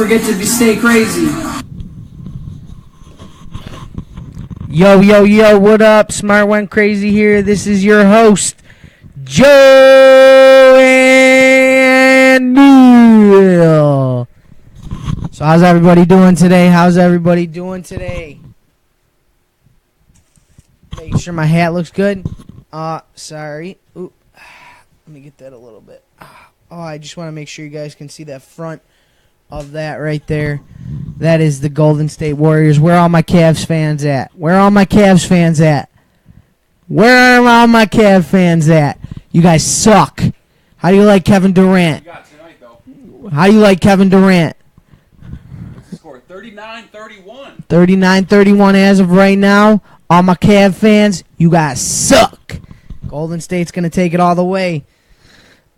forget to stay crazy. Yo, yo, yo, what up? Smart Went Crazy here. This is your host, Joe and Neil. So how's everybody doing today? Make sure my hat looks good. Sorry. Oop. Let me get that a little bit. Oh, I just want to make sure you guys can see that front of that right there. That is the Golden State Warriors. Where are all my Cavs fans at? Where are all my Cavs fans at? You guys suck. How do you like Kevin Durant? How do you like Kevin Durant? What's the score? 39-31. 39-31 as of right now. All my Cavs fans, you guys suck. Golden State's going to take it all the way.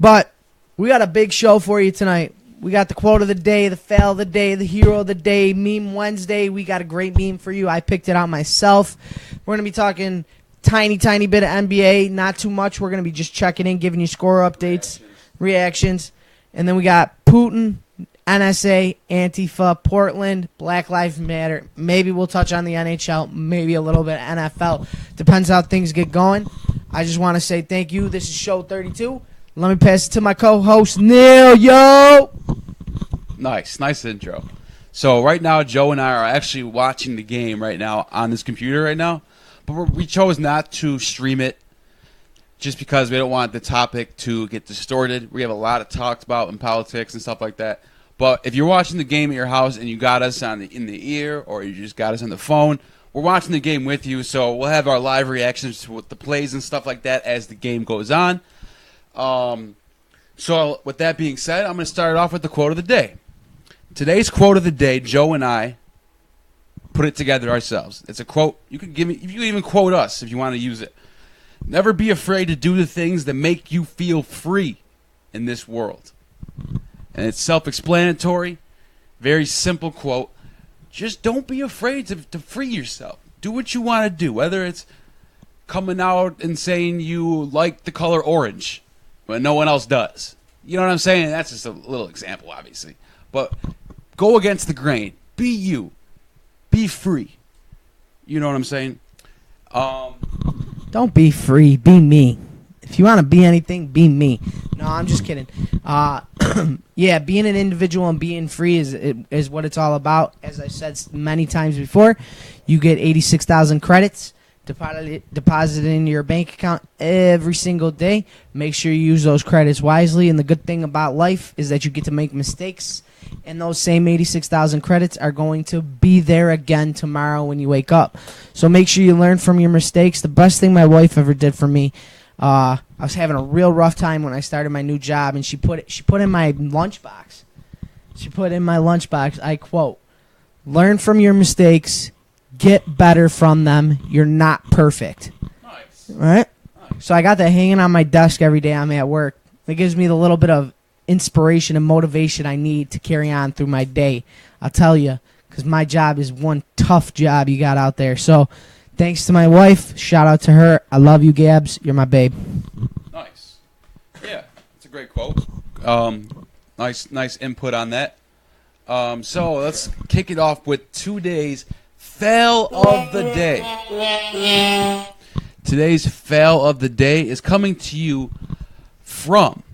But we got a big show for you tonight. We got the quote of the day, the fail of the day, the hero of the day, Meme Wednesday. We got a great meme for you. I picked it out myself. We're going to be talking tiny bit of NBA, not too much. We're going to be just checking in, giving you score updates, reactions. And then we got Putin, NSA, Antifa, Portland, Black Lives Matter. Maybe we'll touch on the NHL, maybe a little bit of NFL. Depends how things get going. I just want to say thank you. This is show 32. Let me pass it to my co-host, Neil. Yo! Nice intro. So right now, Joe and I are actually watching the game right now on this computer right now. But we chose not to stream it just because we don't want the topic to get distorted. We have a lot of talks about in politics and stuff like that. But if you're watching the game at your house and you got us in the ear or you just got us on the phone, we're watching the game with you. So we'll have our live reactions to the plays and stuff like that as the game goes on. So with that being said, I'm going to start it off with the quote of the day. Today's quote of the day, Joe and I put it together ourselves. It's a quote. You can even quote us if you want to use it. Never be afraid to do the things that make you feel free in this world. And it's self-explanatory. Very simple quote. Just don't be afraid to free yourself. Do what you want to do, whether it's coming out and saying you like the color orange when no one else does. You know what I'm saying? That's just a little example, obviously. But go against the grain. Be you. Be free. You know what I'm saying? Don't be free. Be me. If you want to be anything, be me. No, I'm just kidding. Yeah, being an individual and being free is what it's all about. As I said many times before, you get 86,000 credits deposited in your bank account every single day. Make sure you use those credits wisely. And the good thing about life is that you get to make mistakes. And those same 86,000 credits are going to be there again tomorrow when you wake up. So make sure you learn from your mistakes. The best thing my wife ever did for me, I was having a real rough time when I started my new job, and she put in my lunchbox. I quote, "Learn from your mistakes. Get better from them. You're not perfect." Nice. Right? Nice. So I got that hanging on my desk every day I'm at work. It gives me the little bit of inspiration and motivation I need to carry on through my day. I'll tell you, because my job is one tough job you got out there. So thanks to my wife. Shout out to her. I love you, Gabs. You're my babe. Nice. Yeah, it's a great quote. Nice input on that. So let's kick it off with today's fail of the day. Today's fail of the day is coming to you from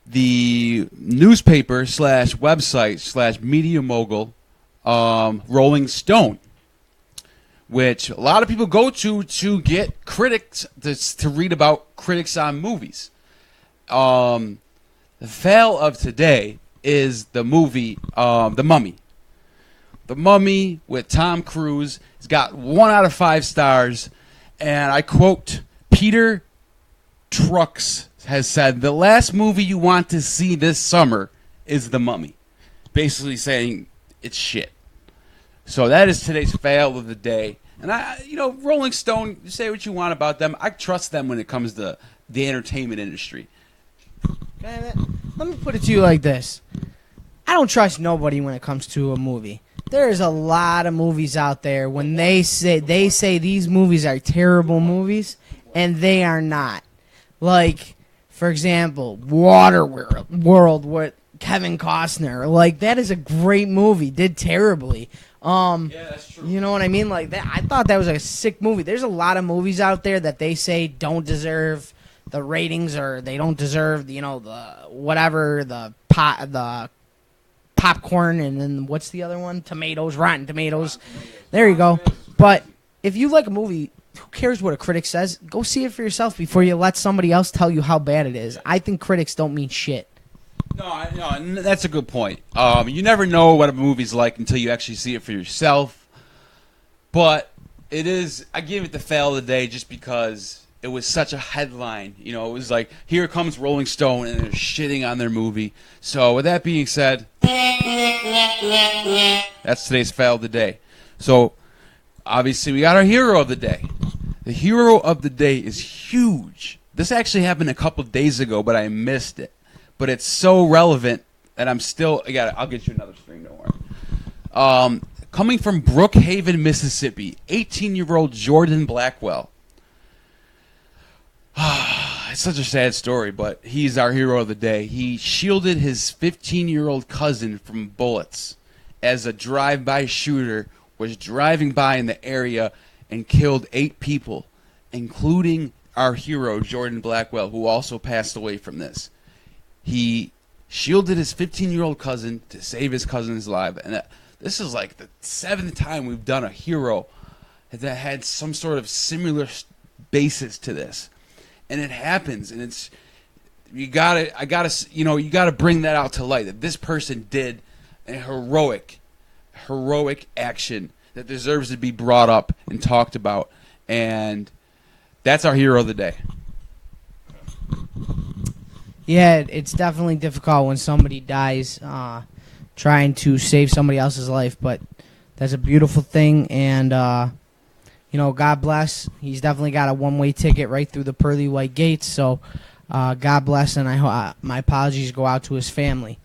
the newspaper / website / media mogul, Rolling Stone, which a lot of people go to get critics to read about critics on movies. The fail of today is the movie The Mummy. The Mummy with Tom Cruise has got 1 out of 5 stars, and I quote, Peter Trucks has said, "The last movie you want to see this summer is The Mummy." Basically saying it's shit. So that is today's fail of the day. And Rolling Stone, you say what you want about them. I trust them when it comes to the entertainment industry. Let me put it to you like this. I don't trust nobody when it comes to a movie. There's a lot of movies out there when they say these movies are terrible movies, and they are not. Like, for example, Waterworld, Kevin Costner. Like, that is a great movie. Did terribly. Yeah, that's true. You know what I mean? Like that. I thought that was a sick movie. There's a lot of movies out there that they say don't deserve the ratings, or they don't deserve, the whatever, the popcorn, and then what's the other one? Rotten Tomatoes. There you go. But if you like a movie, who cares what a critic says? Go see it for yourself before you let somebody else tell you how bad it is. I think critics don't mean shit. No, that's a good point. You never know what a movie's like until you actually see it for yourself. But it is, I give it the fail of the day just because it was such a headline. It was like, here comes Rolling Stone, and they're shitting on their movie. So with that being said, that's today's fail of the day. So obviously we got our hero of the day. The hero of the day is huge. This actually happened a couple days ago, but I missed it. But it's so relevant that I'm still. I'll get you another string. Don't worry. Coming from Brookhaven, Mississippi, 18-year-old Jordan Blackwell. It's such a sad story, but he's our hero of the day. He shielded his 15-year-old cousin from bullets as a drive-by shooter was driving by in the area and killed 8 people, including our hero, Jordan Blackwell, who also passed away from this. He shielded his 15-year-old cousin to save his cousin's life. And this is like the 7th time we've done a hero that had some sort of similar basis to this. And it happens, and you gotta bring that out to light, that this person did a heroic action that deserves to be brought up and talked about. And that's our hero of the day. Yeah, it's definitely difficult when somebody dies trying to save somebody else's life, but that's a beautiful thing, and God bless. He's definitely got a one-way ticket right through the pearly white gates, so God bless, and my apologies go out to his family.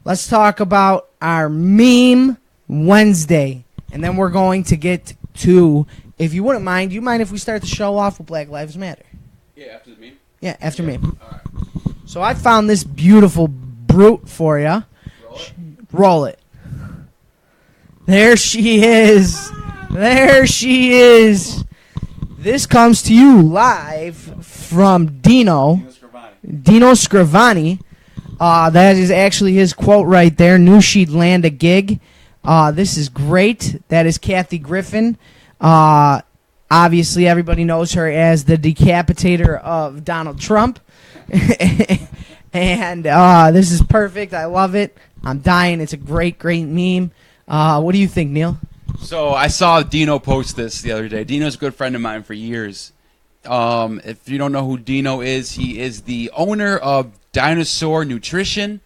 Let's talk about our Meme Wednesday, and then we're going to get to, if you wouldn't mind, do you mind if we start the show off with Black Lives Matter? Yeah, after the meme? Yeah, after meme. All right. So I found this beautiful brute for you. Roll it. There she is. There she is. This comes to you live from Dino Scrivani. That is actually his quote right there. Knew she'd land a gig. This is great. That is Kathy Griffin. Obviously, everybody knows her as the decapitator of Donald Trump. And this is perfect. I love it. I'm dying. It's a great, great meme. What do you think, Neil? So I saw Dino post this the other day. Dino's a good friend of mine for years. If you don't know who Dino is, he is the owner of Dinosaur Nutrition.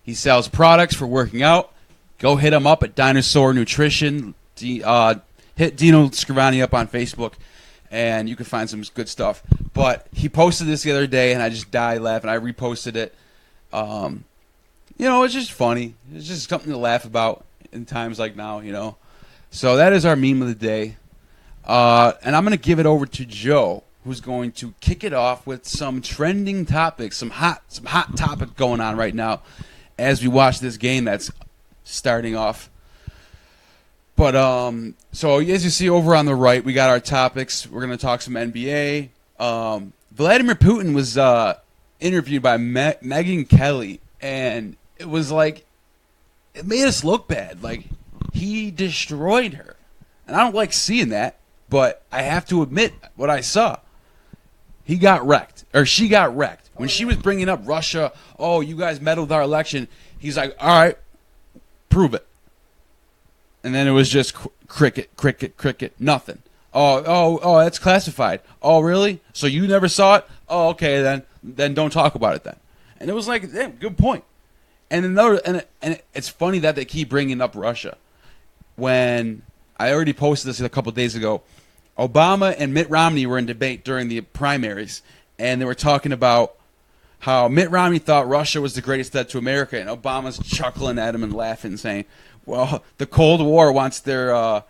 He sells products for working out. Go hit him up at Dinosaur Nutrition. Hit Dino Scrivani up on Facebook, and you can find some good stuff. But he posted this the other day, and I just died laughing. I reposted it. It's just funny. It's just something to laugh about in times like now, So that is our meme of the day. And I'm going to give it over to Joe, who's going to kick it off with some trending topics, some hot topic going on right now as we watch this game that's starting off. But so as you see over on the right, we got our topics. We're going to talk some NBA. Vladimir Putin was interviewed by Megyn Kelly, and it was like, it made us look bad. Like, he destroyed her. And I don't like seeing that, but I have to admit what I saw. He got wrecked, or she got wrecked. When she was bringing up Russia, oh, you guys meddled with our election, he's like, all right, prove it. And then it was just cricket, nothing. Oh, that's classified. Oh, really? So you never saw it? Oh, okay, then don't talk about it then. And it was like, yeah, good point. And it's funny that they keep bringing up Russia. When I already posted this a couple of days ago, Obama and Mitt Romney were in debate during the primaries, and they were talking about how Mitt Romney thought Russia was the greatest threat to America, and Obama's chuckling at him and laughing, saying, well, the Cold War wants their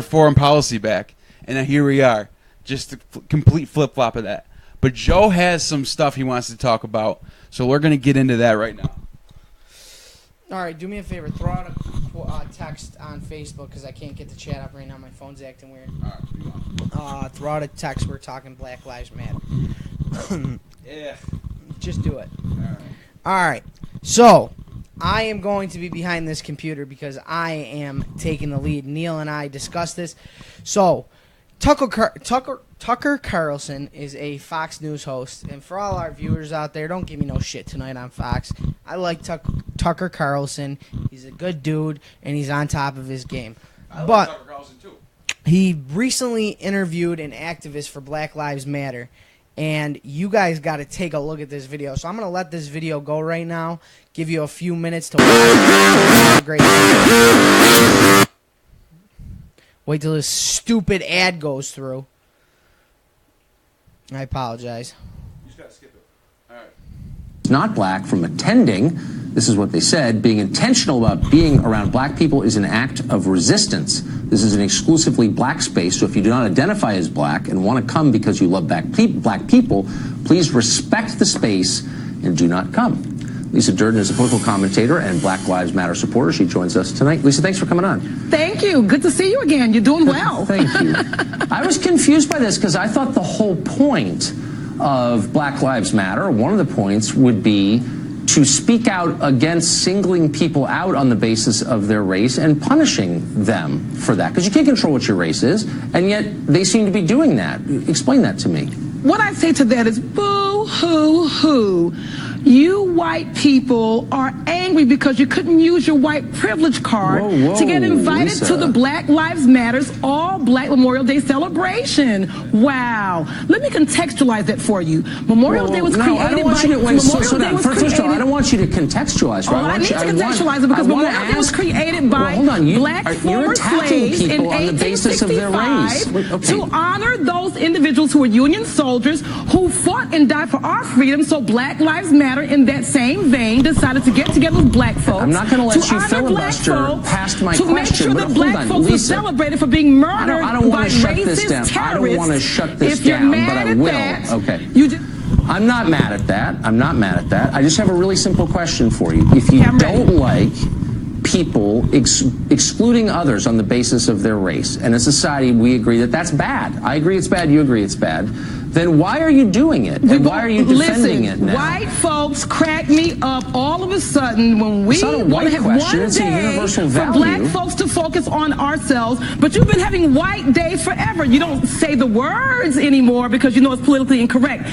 foreign policy back. And then here we are, just a complete flip-flop of that. But Joe has some stuff he wants to talk about, so we're going to get into that right now. All right, do me a favor. Throw out a text on Facebook because I can't get the chat up right now. My phone's acting weird. All right, Throw out a text. We're talking Black Lives Matter. yeah. Just do it. All right. All right. So I am going to be behind this computer because I am taking the lead. Neil and I discussed this. So Tucker Carlson is a Fox News host, and for all our viewers out there, don't give me no shit tonight on Fox. I like Tucker Carlson. He's a good dude, and he's on top of his game. I like But Tucker Carlson too. he recently interviewed an activist for Black Lives Matter, and you guys got to take a look at this video. So I'm going to let this video go right now, give you a few minutes to watch it. Great. Wait till this stupid ad goes through. I apologize. You just got to skip it. All right. Not black from attending. This is what they said. Being intentional about being around black people is an act of resistance. This is an exclusively black space, so if you do not identify as black and want to come because you love black people, please respect the space and do not come. Lisa Durden is a political commentator and Black Lives Matter supporter. She joins us tonight. Lisa, thanks for coming on. Thank you. Good to see you again. You're doing well. Thank you. I was confused by this because I thought the whole point of Black Lives Matter, one of the points would be to speak out against singling people out on the basis of their race and punishing them for that. Because you can't control what your race is, and yet they seem to be doing that. Explain that to me. What I say to that is boo, hoo, hoo. You white people are angry because you couldn't use your white privilege card to get invited Lisa. to the Black Lives Matters All Black Memorial Day celebration. Wow. Let me contextualize that for you. Memorial Day was created I don't want you to, by... wait, so, Memorial Day was first of all, I created... don't want you to contextualize. Oh, I need to contextualize it because Memorial Day was created by black former slaves in on the basis of their race. 1865 to honor those individuals who were Union soldiers who fought and died for our freedom. So Black Lives Matter, in that same vein, decided to get together with black folks. I'm not going to let you honor filibuster black folks, past my to question. make sure but that black hold on, folks were Lisa, celebrated for being murdered I don't by want to shut racist this down. terrorists. I don't want to shut this If you're down, mad but I at will. that, Okay. You just, I'm not mad at that. I'm not mad at that. I just have a really simple question for you. If you Yeah, I'm ready. don't like people excluding others on the basis of their race, and as a society we agree that that's bad. I agree it's bad. You agree it's bad. Then why are you doing it? And why are you defending it now? White folks crack me up all of a sudden when we It's not a want white to have question, one it's a day universal for value. black folks to focus on ourselves. But you've been having White Day forever. You don't say the words anymore because you know it's politically incorrect.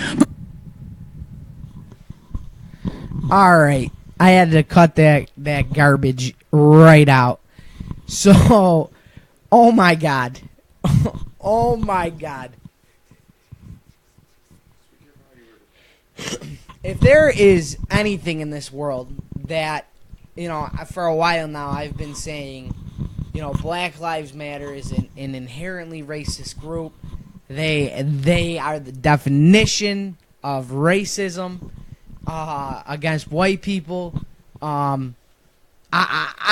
All right. I had to cut that garbage right out. So, oh my God. Oh my God. If there is anything in this world that, you know, for a while now I've been saying, you know, Black Lives Matter is an inherently racist group. They are the definition of racism against white people. I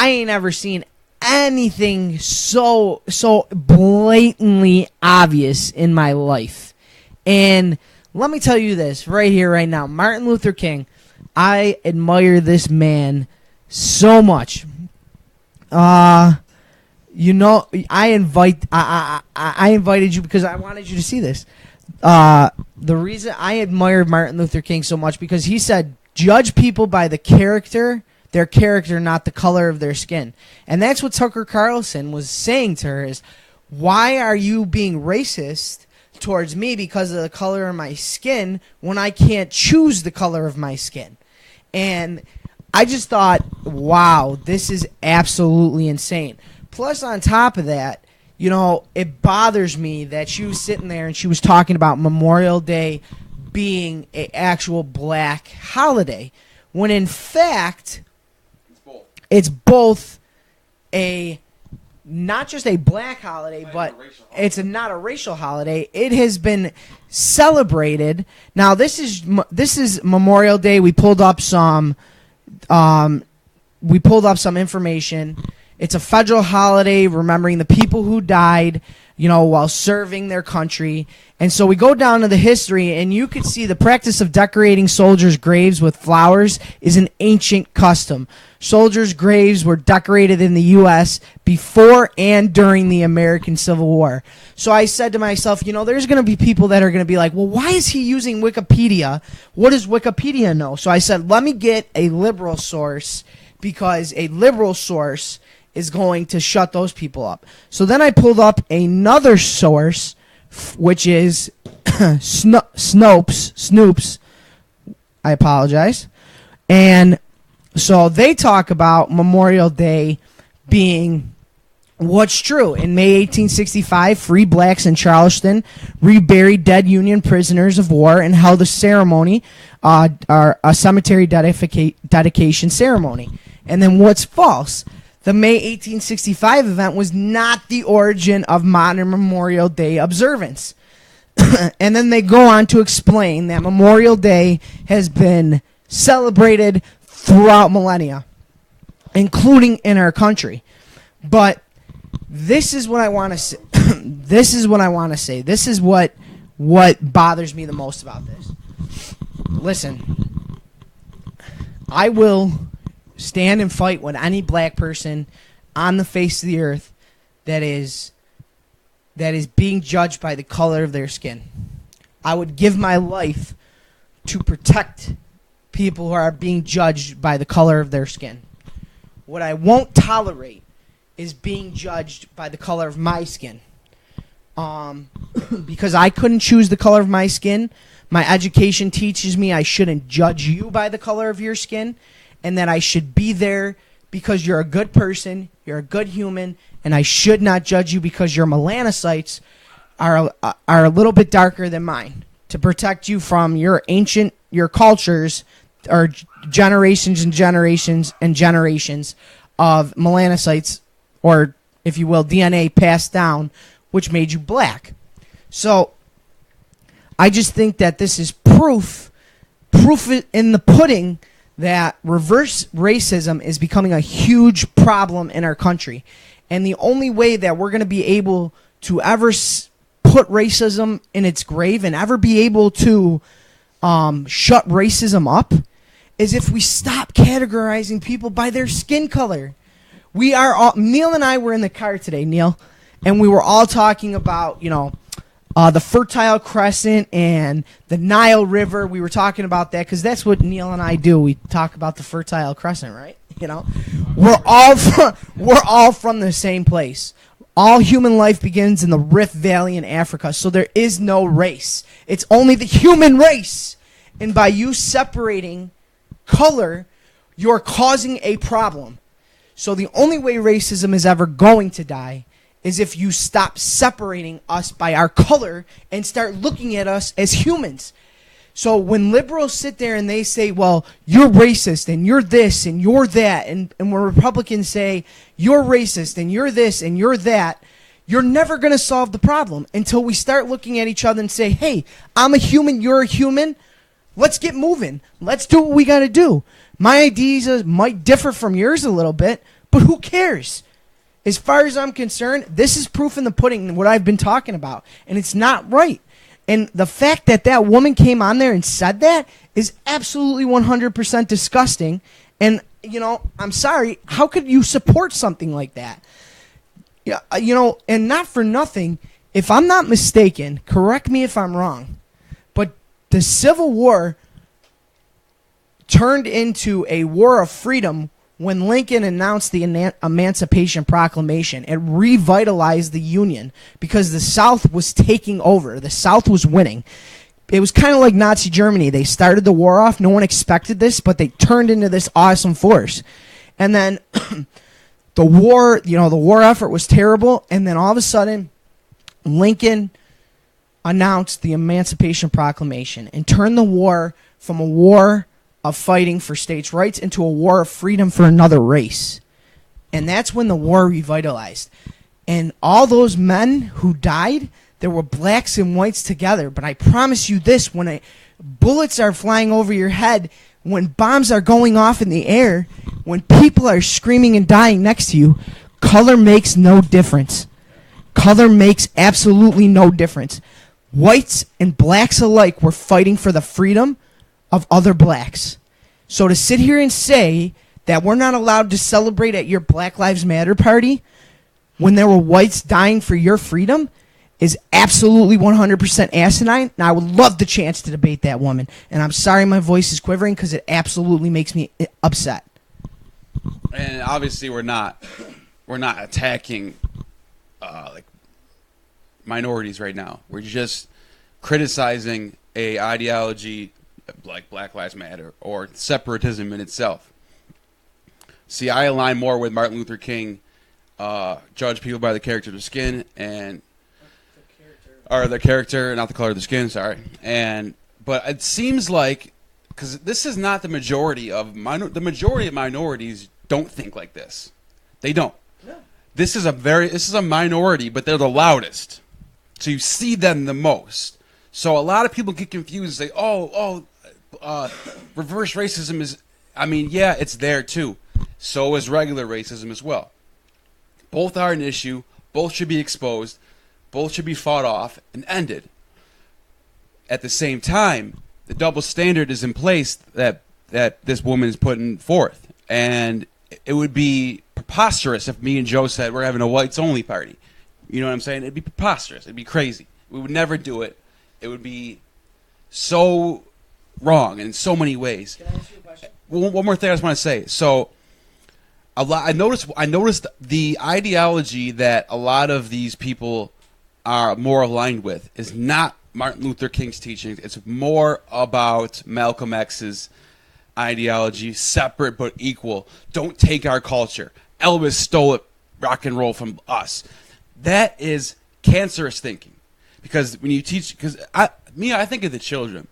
ain't ever seen anything so blatantly obvious in my life. And let me tell you this right here, right now. Martin Luther King, I admire this man so much. You know, I invited you because I wanted you to see this. The reason I admire Martin Luther King so much because he said, judge people by their character, not the color of their skin. And that's what Tucker Carlson was saying to her is, why are you being racist towards me because of the color of my skin when I can't choose the color of my skin? And I just thought, wow, this is absolutely insane. Plus, on top of that, you know, it bothers me that she was sitting there and she was talking about Memorial Day being an actual black holiday, when in fact, it's both a not just a black holiday, but it's not a racial holiday. It has been celebrated. Now, this is Memorial Day. We pulled up some information. It's a federal holiday remembering the people who died while serving their country. And so we go down to the history, and you could see the practice of decorating soldiers' graves with flowers is an ancient custom. Soldiers' graves were decorated in the U.S. before and during the American Civil War. So I said to myself, there's going to be people that are going to be like, well, why is he using Wikipedia? What does Wikipedia know? So I said, let me get a liberal source, because a liberal source is going to shut those people up. So then I pulled up another source, which is Snopes. I apologize. And so they talk about Memorial Day being what's true. In May 1865, free blacks in Charleston reburied dead Union prisoners of war and held a ceremony, a cemetery dedication ceremony. And then what's false? The May 1865 event was not the origin of modern Memorial Day observance. And then they go on to explain that Memorial Day has been celebrated throughout millennia, including in our country. But this is what I want to say. This is what bothers me the most about this. Listen, I will stand and fight with any black person on the face of the earth that is being judged by the color of their skin. I would give my life to protect people who are being judged by the color of their skin. What I won't tolerate is being judged by the color of my skin. Because I couldn't choose the color of my skin. My education teaches me I shouldn't judge you by the color of your skin, and that I should be there because you're a good person, you're a good human, and I should not judge you because your melanocytes are a little bit darker than mine, to protect you from your cultures, or generations and generations and generations of melanocytes, or, if you will, DNA passed down, which made you black. So I just think that this is proof in the pudding that reverse racism is becoming a huge problem in our country. And the only way that we're going to be able to ever put racism in its grave and ever be able to shut racism up is if we stop categorizing people by their skin color. Neil and I were in the car today, Neil, and we were all talking about, the Fertile Crescent and the Nile River. We were talking about that because that's what Neil and I do. We talk about the Fertile Crescent, right? We're all from the same place. All human life begins in the Rift Valley in Africa, so there is no race. It's only the human race. And by you separating color, you're causing a problem. So the only way racism is ever going to die is if you stop separating us by our color and start looking at us as humans. So when liberals sit there and they say, well, you're racist and you're this and you're that, and when Republicans say, you're racist and you're this and you're that, you're never going to solve the problem until we start looking at each other and say, hey, I'm a human, you're a human. Let's get moving. Let's do what we got to do. My ideas might differ from yours a little bit, but who cares? As far as I'm concerned, this is proof in the pudding, what I've been talking about, and it's not right. And the fact that that woman came on there and said that is absolutely 100% disgusting. And, I'm sorry, how could you support something like that? Yeah, and not for nothing, if I'm not mistaken, correct me if I'm wrong, but the Civil War turned into a war of freedom when Lincoln announced the Emancipation Proclamation. It revitalized the Union because the South was taking over. The South was winning. It was kind of like Nazi Germany. They started the war off. No one expected this, but they turned into this awesome force. And then the war effort was terrible. And then all of a sudden, Lincoln announced the Emancipation Proclamation and turned the war from a war of fighting for states' rights into a war of freedom for another race. And that's when the war revitalized. And all those men who died, there were blacks and whites together. But I promise you this, when bullets are flying over your head, when bombs are going off in the air, when people are screaming and dying next to you, color makes no difference. Color makes absolutely no difference. Whites and blacks alike were fighting for the freedom of other blacks. So to sit here and say that we're not allowed to celebrate at your Black Lives Matter party when there were whites dying for your freedom is absolutely 100% asinine. And I would love the chance to debate that woman. And I'm sorry my voice is quivering because it absolutely makes me upset. And obviously, we're not attacking like minorities right now. We're just criticizing a ideology like Black Lives Matter or separatism in itself. See, I align more with Martin Luther King, judge people by the character of their skin or the character, not the color of the skin. Sorry, but it seems like because this is not the majority of the majority of minorities don't think like this. They don't. No. This is a minority, but they're the loudest. So you see them the most. So a lot of people get confused and say, reverse racism is, yeah, it's there too. So is regular racism as well. Both are an issue. Both should be exposed. Both should be fought off and ended. At the same time, the double standard is in place that this woman is putting forth. And it would be preposterous if me and Joe said we're having a whites-only party. You know what I'm saying? It'd be preposterous. It'd be crazy. We would never do it. It would be so wrong in so many ways. Can I ask you a question? One more thing I just want to say. So, I noticed the ideology that a lot of these people are more aligned with is not Martin Luther King's teachings. It's more about Malcolm X's ideology, separate but equal. Don't take our culture. Elvis stole it, rock and roll from us. That is cancerous thinking. Because when you teach, I think of the children.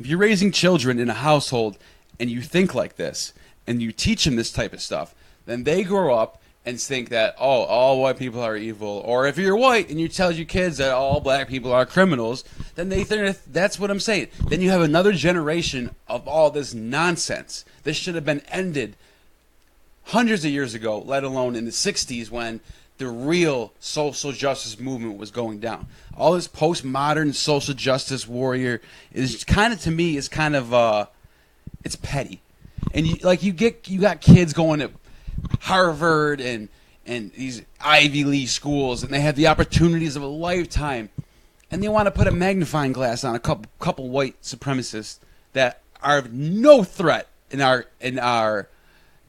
If you're raising children in a household and you think like this and you teach them this type of stuff, then they grow up and think that, all white people are evil. Or if you're white and you tell your kids that all black people are criminals, then they think that's what I'm saying. Then you have another generation of all this nonsense. This should have been ended hundreds of years ago, let alone in the 60s when the real social justice movement was going down. All this postmodern social justice warrior is kind of, to me, it's petty. And you got kids going to Harvard and these Ivy League schools, and they have the opportunities of a lifetime, and they want to put a magnifying glass on a couple white supremacists that are no threat in our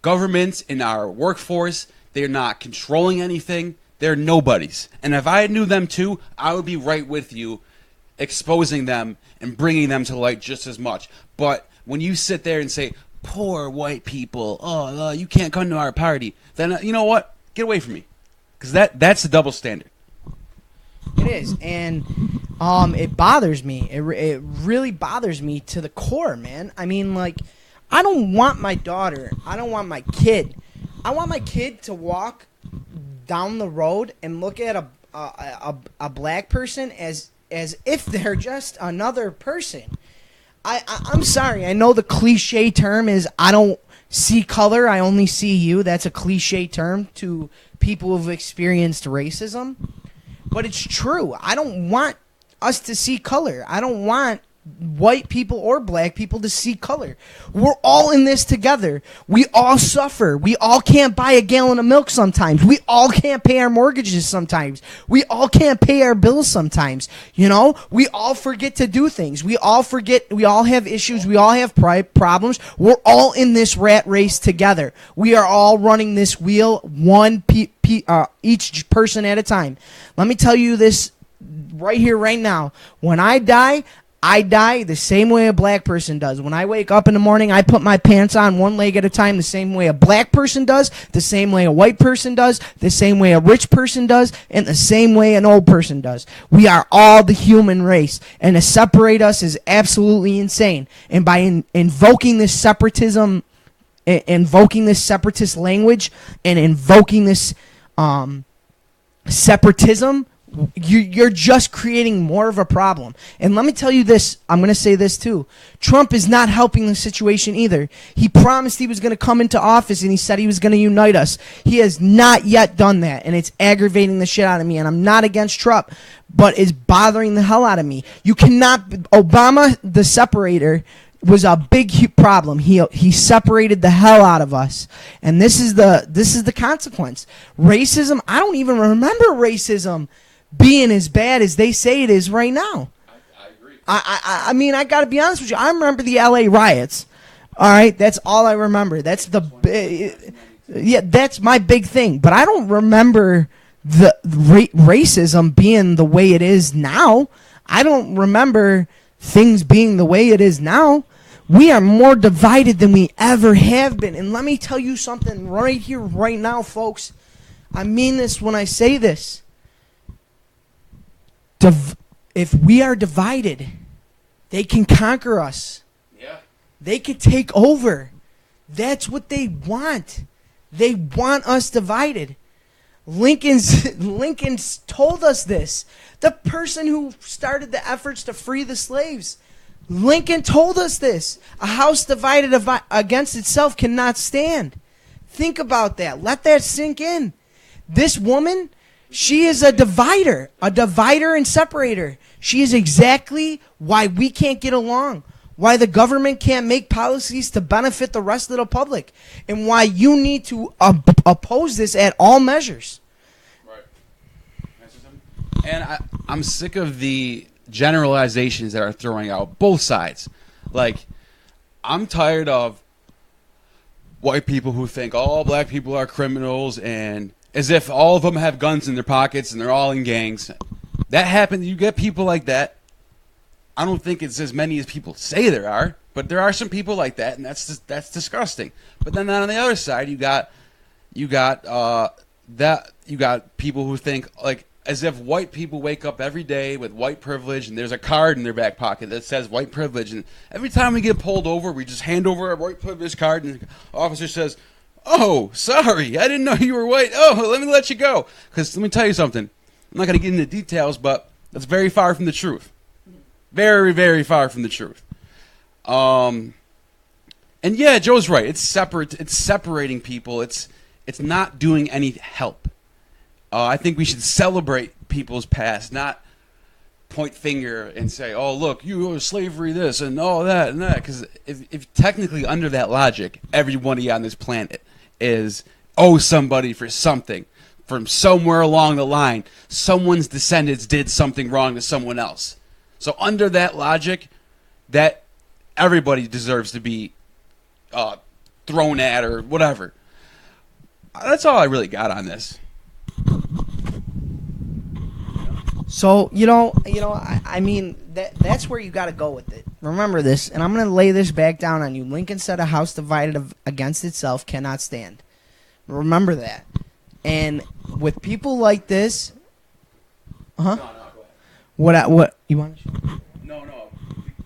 government, in our workforce. They're not controlling anything. They're nobodies. And if I knew them too, I would be right with you, exposing them and bringing them to light just as much. But when you sit there and say, poor white people, you can't come to our party, then you know what? Get away from me. Because that's the double standard. It is. And it bothers me. It really bothers me to the core, man. I mean, like, I don't want my daughter, I don't want my kid. I want my kid to walk down the road and look at a black person as if they're just another person. I'm sorry. I know the cliche term is I don't see color, I only see you. That's a cliche term to people who've experienced racism. But it's true. I don't want us to see color. I don't want white people or black people to see color. We're all in this together. We all suffer. We all can't buy a gallon of milk sometimes. We all can't pay our mortgages sometimes. We all can't pay our bills sometimes. You know, we all forget to do things. We all forget. We all have issues. We all have problems. We're all in this rat race together. We are all running this wheel each person at a time. Let me tell you this right here, right now. When I die the same way a black person does. When I wake up in the morning, I put my pants on one leg at a time the same way a black person does, the same way a white person does, the same way a rich person does, and the same way an old person does. We are all the human race, and to separate us is absolutely insane. And by invoking this separatism, invoking this separatist language, and invoking this separatism, You're just creating more of a problem. And let me tell you this. I'm going to say this too. Trump is not helping the situation either. He promised he was going to come into office and he said he was going to unite us. He has not yet done that, and it's aggravating the shit out of me. And I'm not against Trump, but it's bothering the hell out of me. You cannot. Obama, the separator, was a big problem. He separated the hell out of us, and this is the consequence. Racism. I don't even remember racism being as bad as they say it is right now. I agree. I mean, I got to be honest with you. I remember the L.A. riots. All right, that's all I remember. That's that's my big thing. But I don't remember the racism being the way it is now. I don't remember things being the way it is now. We are more divided than we ever have been. And let me tell you something right here, right now, folks. I mean this when I say this. If we are divided, they can conquer us. Yeah. They can take over. That's what they want. They want us divided. Lincoln's told us this. The person who started the efforts to free the slaves, Lincoln told us this. A house divided against itself cannot stand. Think about that. Let that sink in. This woman, she is a divider and separator. She is exactly why we can't get along, why the government can't make policies to benefit the rest of the public, and why you need to oppose this at all measures. Right. And I'm sick of the generalizations that are throwing out both sides. Like, I'm tired of white people who think all black people are criminals, and as if all of them have guns in their pockets and they're all in gangs. That happens. You get people like that. I don't think it's as many as people say there are, but there are some people like that, and that's disgusting. But then on the other side, you got people who think like as if white people wake up every day with white privilege, and there's a card in their back pocket that says white privilege, and every time we get pulled over, we just hand over a white privilege card, and the officer says, "Oh, sorry, I didn't know you were white. Oh, let me let you go." Because let me tell you something. I'm not going to get into details, but that's very far from the truth. Very, very far from the truth. And yeah, Joe's right. It's separate. It's separating people. It's not doing any help. I think we should celebrate people's past, not point finger and say, "Oh, look, you owe slavery this and all that and that." Because if technically under that logic, everybody on this planet is somebody for something. From somewhere along the line, someone's descendants did something wrong to someone else. So under that logic, that everybody deserves to be thrown at or whatever. That's all I really got on this. So, I mean, that's where you got to go with it. Remember this, and I'm going to lay this back down on you. Lincoln said a house divided against itself cannot stand. Remember that. And with people like this, No, go ahead. What you want to show? No.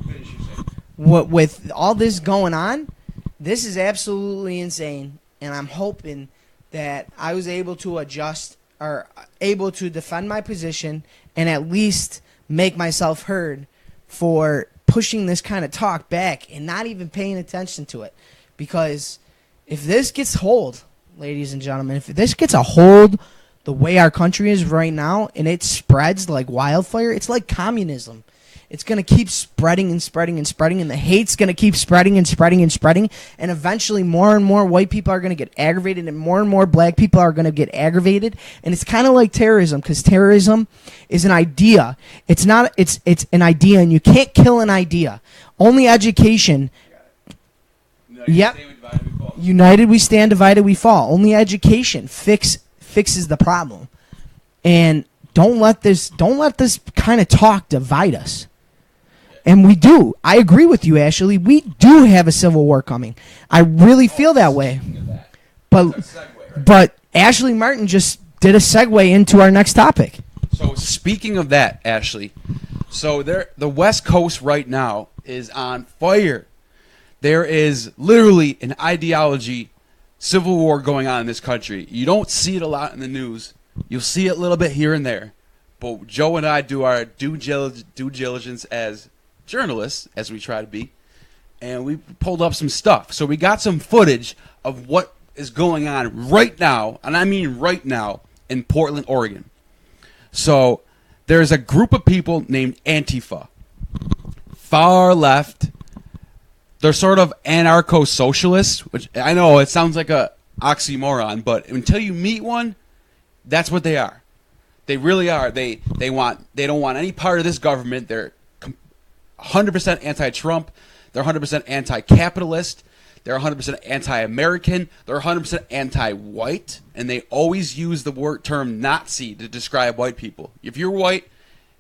Finish your say. With all this going on, this is absolutely insane. And I'm hoping that I was able to adjust or able to defend my position and at least make myself heard for pushing this kind of talk back and not even paying attention to it. Because if this gets hold, ladies and gentlemen, if this gets a hold the way our country is right now and it spreads like wildfire, it's like communism. It's going to keep spreading and spreading and spreading, and the hate's going to keep spreading and spreading and spreading, and eventually more and more white people are going to get aggravated and more black people are going to get aggravated. And it's kind of like terrorism, because terrorism is an idea. It's an idea, and you can't kill an idea. Only education. Yep. United we stand, divided we fall. Only education fixes the problem. And don't let this kind of talk divide us. And we do. I agree with you, Ashley. We do have a civil war coming. I really feel that way. But Ashley Martin just did a segue into our next topic. So speaking of that, Ashley, so the West Coast right now is on fire. There is literally an ideology civil war going on in this country. You don't see it a lot in the news. You'll see it a little bit here and there. But Joe and I do our due diligence as journalists, as we try to be, and we pulled up some stuff. So we got some footage of what is going on right now, and I mean right now, in Portland, Oregon. So there's a group of people named Antifa. Far left. They're sort of anarcho-socialists, which I know it sounds like a oxymoron, but until you meet one, that's what they are. They really are. They don't want any part of this government. They're 100% anti-Trump. They're 100% anti-capitalist. They're 100% anti-American. They're 100% anti-white, and they always use the term Nazi to describe white people. If you're white,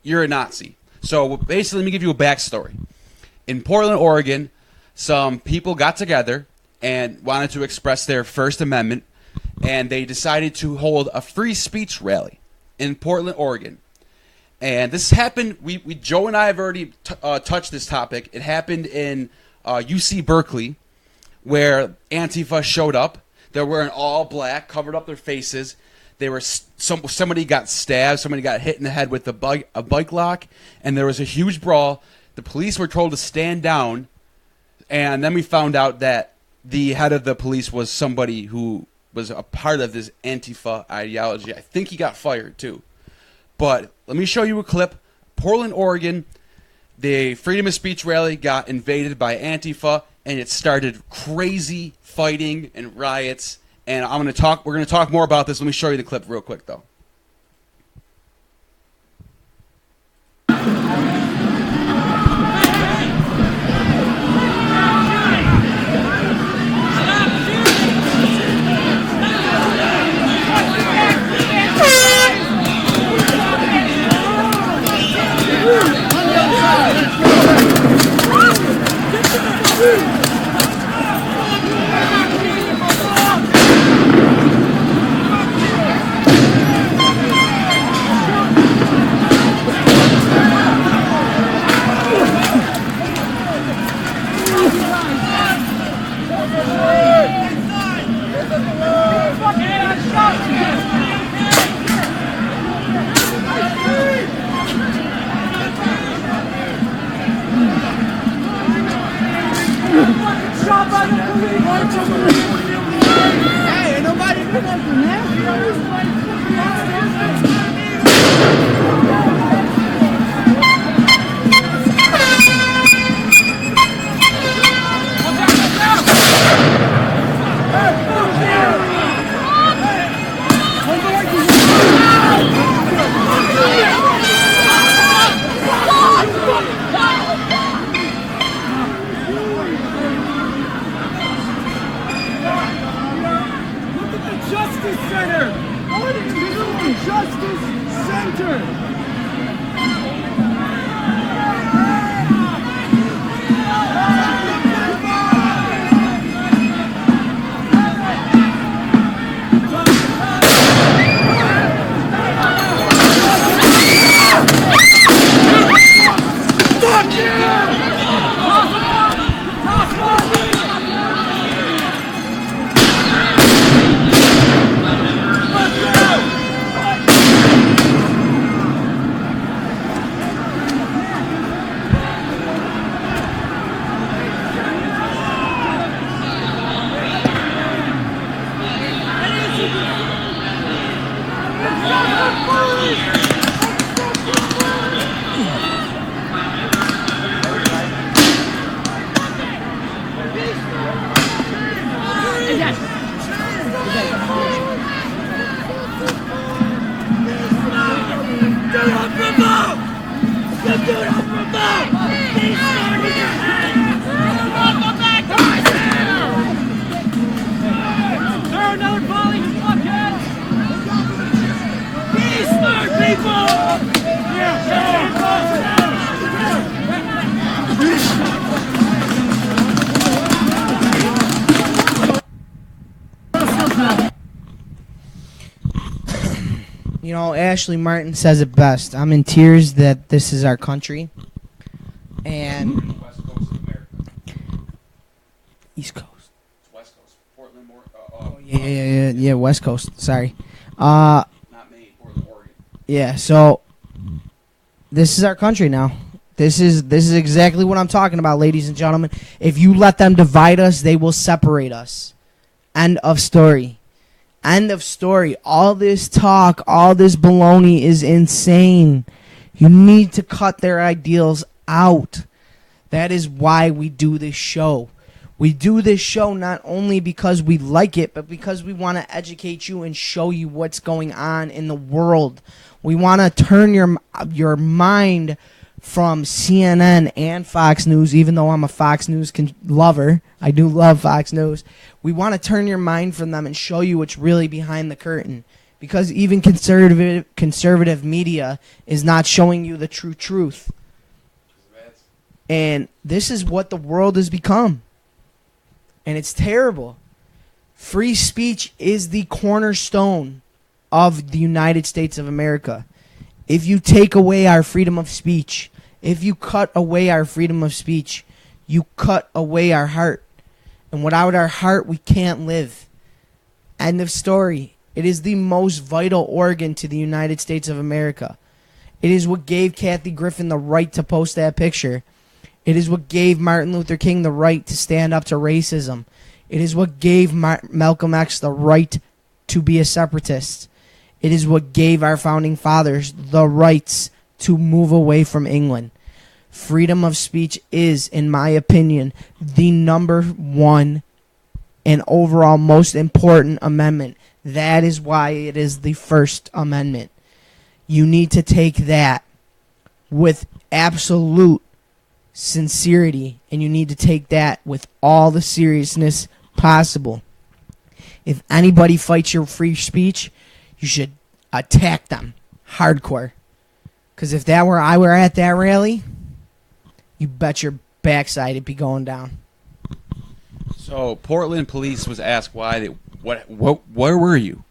you're a Nazi. So basically, let me give you a backstory. In Portland, Oregon, some people got together and wanted to express their First Amendment, and they decided to hold a free speech rally in Portland, Oregon. And this happened, Joe and I have already touched this topic. It happened in UC Berkeley, where Antifa showed up. They were wearing all black, covered up their faces. They were somebody got stabbed, somebody got hit in the head with a bike lock, and there was a huge brawl. The police were told to stand down, and then we found out that the head of the police was somebody who was a part of this Antifa ideology. I think he got fired too. But let me show you a clip. Portland, Oregon, the freedom of speech rally got invaded by Antifa, and it started crazy fighting and riots. And we're going to talk more about this. Let me show you the clip real quick, though. Hey, ain't nobody doing nothing, man. Justice Center! Oregon Justice Center! You know, Ashley Martin says it best. I'm in tears that this is our country. And West Coast of America. East Coast. It's West Coast. Portland, Yeah, West Coast. Sorry. not Maine, Portland, Oregon. Yeah, so this is our country now. This is exactly what I'm talking about, ladies and gentlemen. If you let them divide us, they will separate us. End of story. End of story. All this talk, all this baloney is insane. You need to cut their ideals out. That is why we do this show. We do this show not only because we like it, but because we want to educate you and show you what's going on in the world. We want to turn your mind from CNN and Fox News, even though I'm a Fox News lover. I do love Fox News. We want to turn your mind from them and show you what's really behind the curtain. Because even conservative media is not showing you the true truth. And this is what the world has become. And it's terrible. Free speech is the cornerstone of the United States of America. If you take away our freedom of speech, if you cut away our freedom of speech, you cut away our heart. And without our heart, we can't live. End of story. It is the most vital organ to the United States of America. It is what gave Kathy Griffin the right to post that picture. It is what gave Martin Luther King the right to stand up to racism. It is what gave Malcolm X the right to be a separatist. It is what gave our founding fathers the rights to move away from England. Freedom of speech is, in my opinion, the number one and overall most important amendment. That is why it is the First Amendment. You need to take that with absolute sincerity, and you need to take that with all the seriousness possible. If anybody fights your free speech, you should attack them hardcore. Because if that were I were at that rally, you bet your backside it'd be going down. So Portland police was asked why they where were you?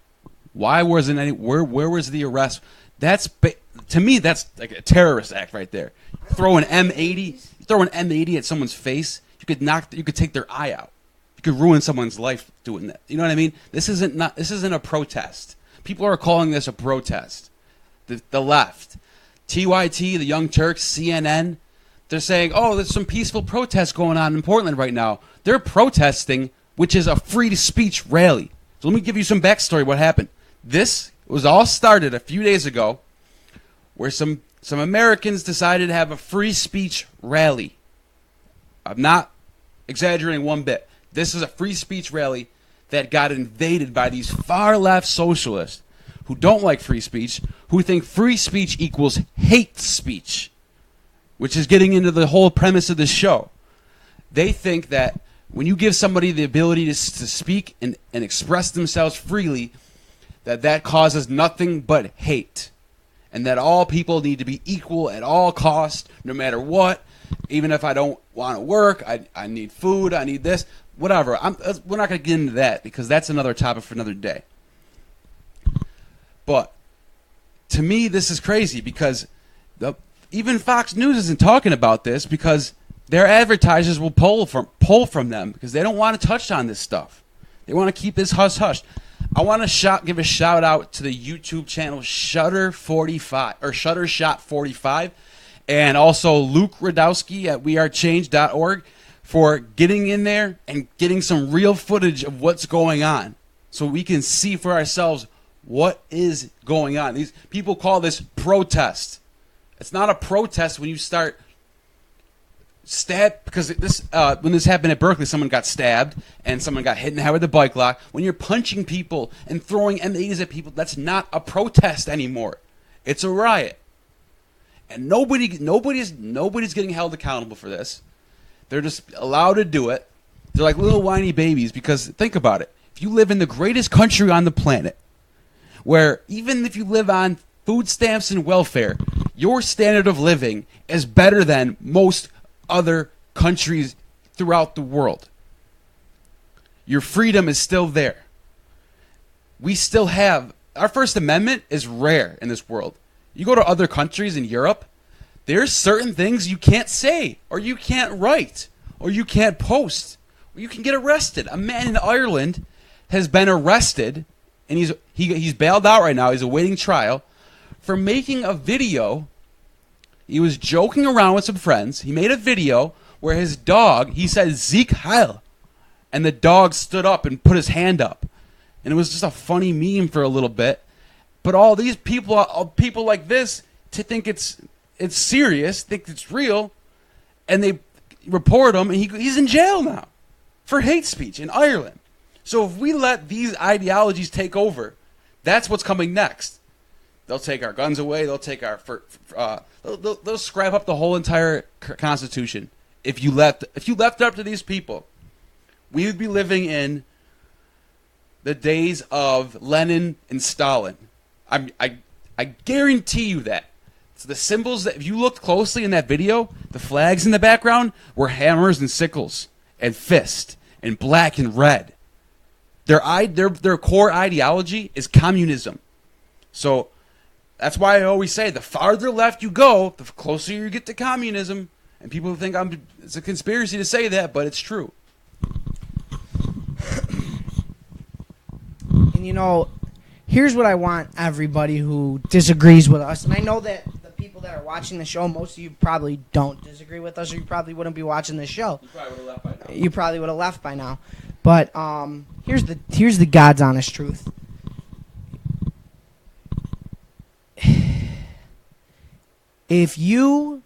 Why wasn't any where was the arrest? To me that's like a terrorist act right there. Throw an M80 at someone's face, you could take their eye out. You could ruin someone's life doing that. You know what I mean? This isn't a protest. People are calling this a protest. The left, TYT, the Young Turks, CNN, they're saying, "Oh, there's some peaceful protests going on in Portland right now." They're protesting, which is a free speech rally. So let me give you some backstory. What happened? This was all started a few days ago, where some Americans decided to have a free speech rally. I'm not exaggerating one bit. This is a free speech rally that got invaded by these far left socialists who don't like free speech, who think free speech equals hate speech, which is getting into the whole premise of this show. They think that when you give somebody the ability to speak and express themselves freely, that causes nothing but hate. And that all people need to be equal at all costs, no matter what. Even if I don't want to work, I need food, I need this, whatever. We're not going to get into that because that's another topic for another day. But to me, this is crazy because even Fox News isn't talking about this because their advertisers will pull from them because they don't want to touch on this stuff. They want to keep this hush-hush. I want to give a shout out to the YouTube channel Shuttershot 45 and also Luke Radowski at wearechange.org for getting in there and getting some real footage of what's going on so we can see for ourselves what is going on. These people call this protest. It's not a protest when you start because when this happened at Berkeley, someone got stabbed and someone got hit in the head with a bike lock. When you're punching people and throwing M80s at people, that's not a protest anymore. It's a riot. And nobody's getting held accountable for this. They're just allowed to do it. They're like little whiny babies because think about it. If you live in the greatest country on the planet, where even if you live on food stamps and welfare, your standard of living is better than most other countries throughout the world. Your freedom is still there. We still have our First Amendment is rare in this world. You go to other countries in Europe, there's certain things you can't say or you can't write or you can't post or you can get arrested. A man in Ireland has been arrested and he's bailed out right now. He's awaiting trial for making a video He was joking around with some friends. He made a video where his dog, he said Zeke Heil, and the dog stood up and put his hand up. And it was just a funny meme for a little bit. But all these people like this to think it's serious, think it's real, and they report him, and he's in jail now for hate speech in Ireland. So if we let these ideologies take over, that's what's coming next. They'll take our guns away. They'll take our they'll scrap up the whole entire Constitution. If you left it up to these people, we would be living in the days of Lenin and Stalin. I guarantee you that. So the symbols that, if you looked closely in that video, the flags in the background were hammers and sickles and fist and black and red. Their core ideology is communism. So that's why I always say the farther left you go, the closer you get to communism. And people think it's a conspiracy to say that, but it's true. And you know, here's what I want everybody who disagrees with us. And I know that the people that are watching the show, most of you probably don't disagree with us, or you probably wouldn't be watching the show. You probably would have left by now. But here's the God's honest truth. If you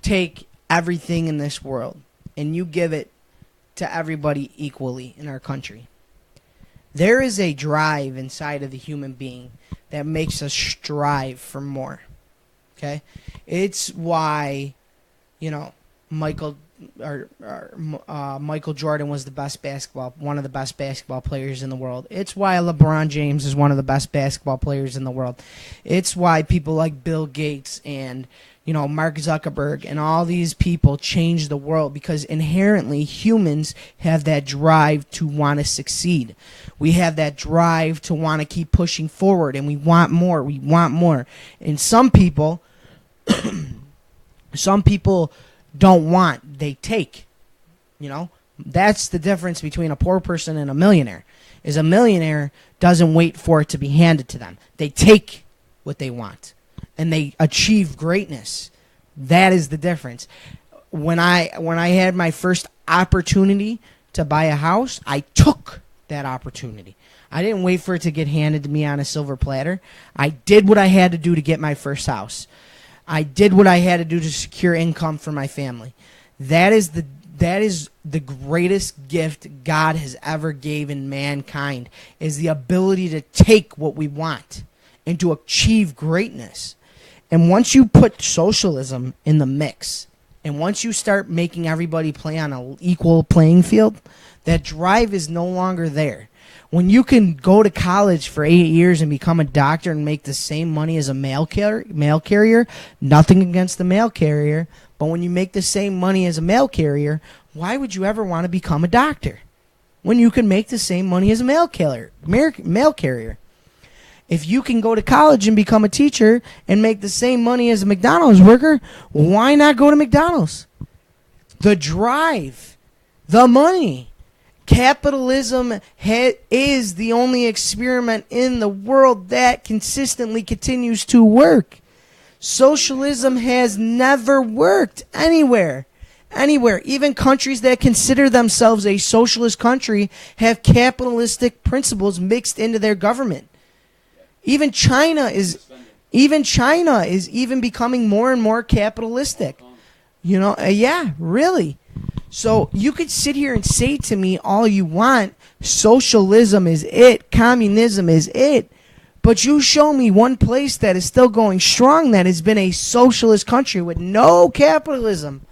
take everything in this world and you give it to everybody equally in our country, there is a drive inside of the human being that makes us strive for more. Okay? It's why, you know, Michael Jordan was one of the best basketball players in the world. It's why LeBron James is one of the best basketball players in the world. It's why people like Bill Gates and, you know, Mark Zuckerberg and all these people change the world, because inherently humans have that drive to want to succeed. We have that drive to want to keep pushing forward, and we want more. We want more. And some people don't want, they take. You know, that's the difference between a poor person and a millionaire. Is a millionaire doesn't wait for it to be handed to them. They take what they want and they achieve greatness. That is the difference. When I had my first opportunity to buy a house, I took that opportunity. I didn't wait for it to get handed to me on a silver platter. I did what I had to do to get my first house. I did what I had to do to secure income for my family. That is the greatest gift God has ever given mankind, is the ability to take what we want and to achieve greatness. And once you put socialism in the mix, and once you start making everybody play on an equal playing field, that drive is no longer there. When you can go to college for 8 years and become a doctor and make the same money as a mail carrier, nothing against the mail carrier, but when you make the same money as a mail carrier, why would you ever want to become a doctor when you can make the same money as a mail carrier? If you can go to college and become a teacher and make the same money as a McDonald's worker, why not go to McDonald's? The drive, the money. Capitalism is the only experiment in the world that consistently continues to work. Socialism has never worked anywhere. Even countries that consider themselves a socialist country have capitalistic principles mixed into their government. Even China is becoming more and more capitalistic. You know, yeah, really. So you could sit here and say to me all you want, socialism is it, communism is it, but you show me one place that is still going strong that has been a socialist country with no capitalism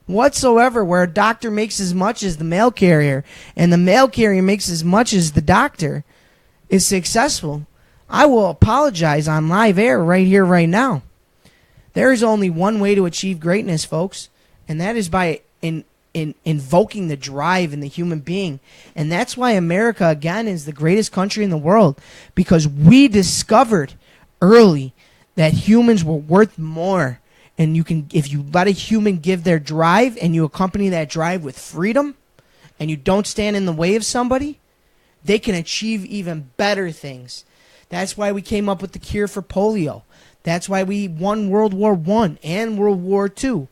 whatsoever, where a doctor makes as much as the mail carrier and the mail carrier makes as much as the doctor, is successful. I will apologize on live air right here, right now. There is only one way to achieve greatness, folks, and that is by invoking the drive in the human being. And that's why America, again, is the greatest country in the world, because we discovered early that humans were worth more. And you can, if you let a human give their drive and you accompany that drive with freedom and you don't stand in the way of somebody, they can achieve even better things. That's why we came up with the cure for polio. That's why we won World War I and World War II.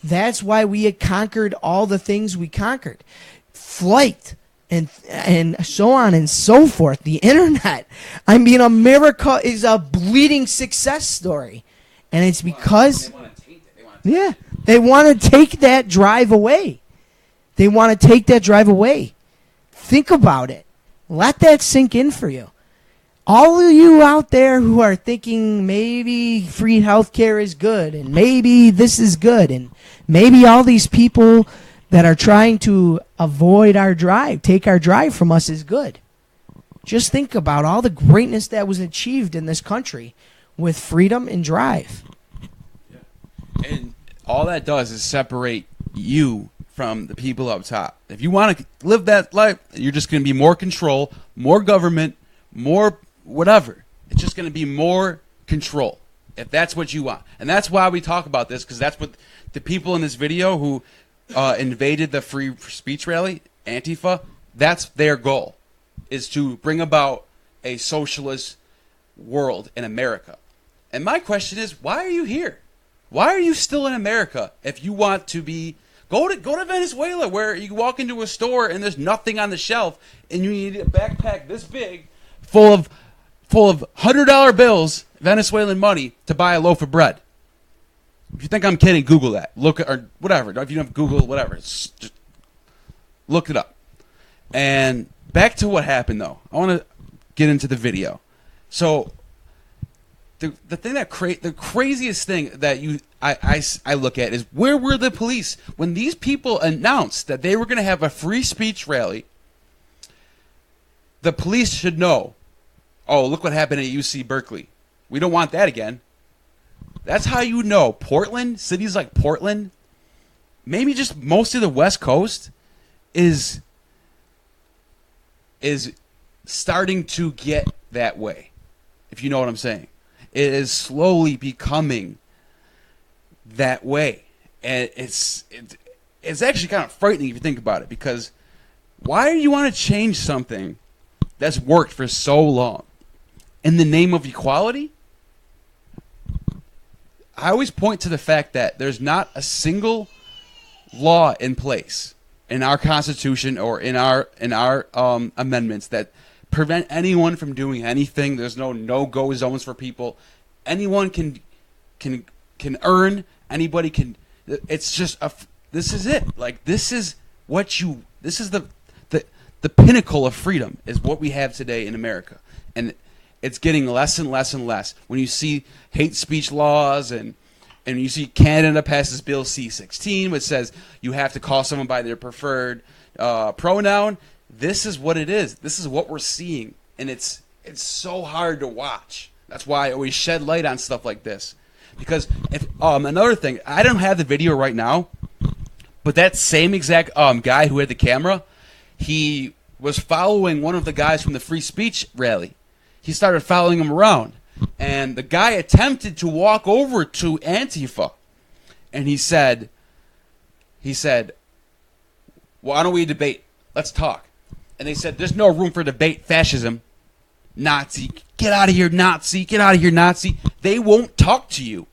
That's why we had conquered all the things we conquered. Flight and so on and so forth. The internet. I mean, America is a bleeding success story. And it's because... Yeah, they want to take that drive away. They want to take that drive away. Think about it. Let that sink in for you. All of you out there who are thinking maybe free healthcare is good and maybe this is good and maybe all these people that are trying to avoid our drive, take our drive from us is good. Just think about all the greatness that was achieved in this country with freedom and drive. And all that does is separate you from the people up top. If you want to live that life, you're just going to be more control, more government, more whatever. It's just going to be more control if that's what you want. And that's why we talk about this, because that's what the people in this video who invaded the free speech rally, Antifa, that's their goal, is to bring about a socialist world in America. And my question is, why are you here? Why are you still in America if you want to be... Go to Venezuela, where you walk into a store and there's nothing on the shelf, and you need a backpack this big full of $100 bills, Venezuelan money, to buy a loaf of bread. If you think I'm kidding, Google that. Look at, or whatever. If you don't have Google, whatever, just look it up. And back to what happened, though. I want to get into the video. So the thing that the craziest thing that I look at is, where were the police when these people announced that they were going to have a free speech rally? The police should know. Oh, look what happened at UC Berkeley. We don't want that again. That's how you know. Portland, cities like Portland, maybe just most of the West Coast is starting to get that way, if you know what I'm saying. It is slowly becoming that way. And it's actually kind of frightening if you think about it, because why do you want to change something that's worked for so long in the name of equality? I always point to the fact that there's not a single law in place in our Constitution or in our amendments that prevent anyone from doing anything. There's no-go zones for people. Anyone can earn. Anybody can. It's just this is it. Like, this is the pinnacle of freedom is what we have today in America, and it's getting less and less and less. When you see hate speech laws and you see Canada passes Bill C-16, which says you have to call someone by their preferred pronoun. This is what it is. This is what we're seeing, and it's so hard to watch. That's why I always shed light on stuff like this. Because if another thing, I don't have the video right now, but that same exact guy who had the camera, he was following one of the guys from the free speech rally. He started following him around, and the guy attempted to walk over to Antifa, and he said, "Why don't we debate? Let's talk." And they said, "There's no room for debate. Fascism, Nazi, get out of here, Nazi, get out of here, Nazi." They won't talk to you.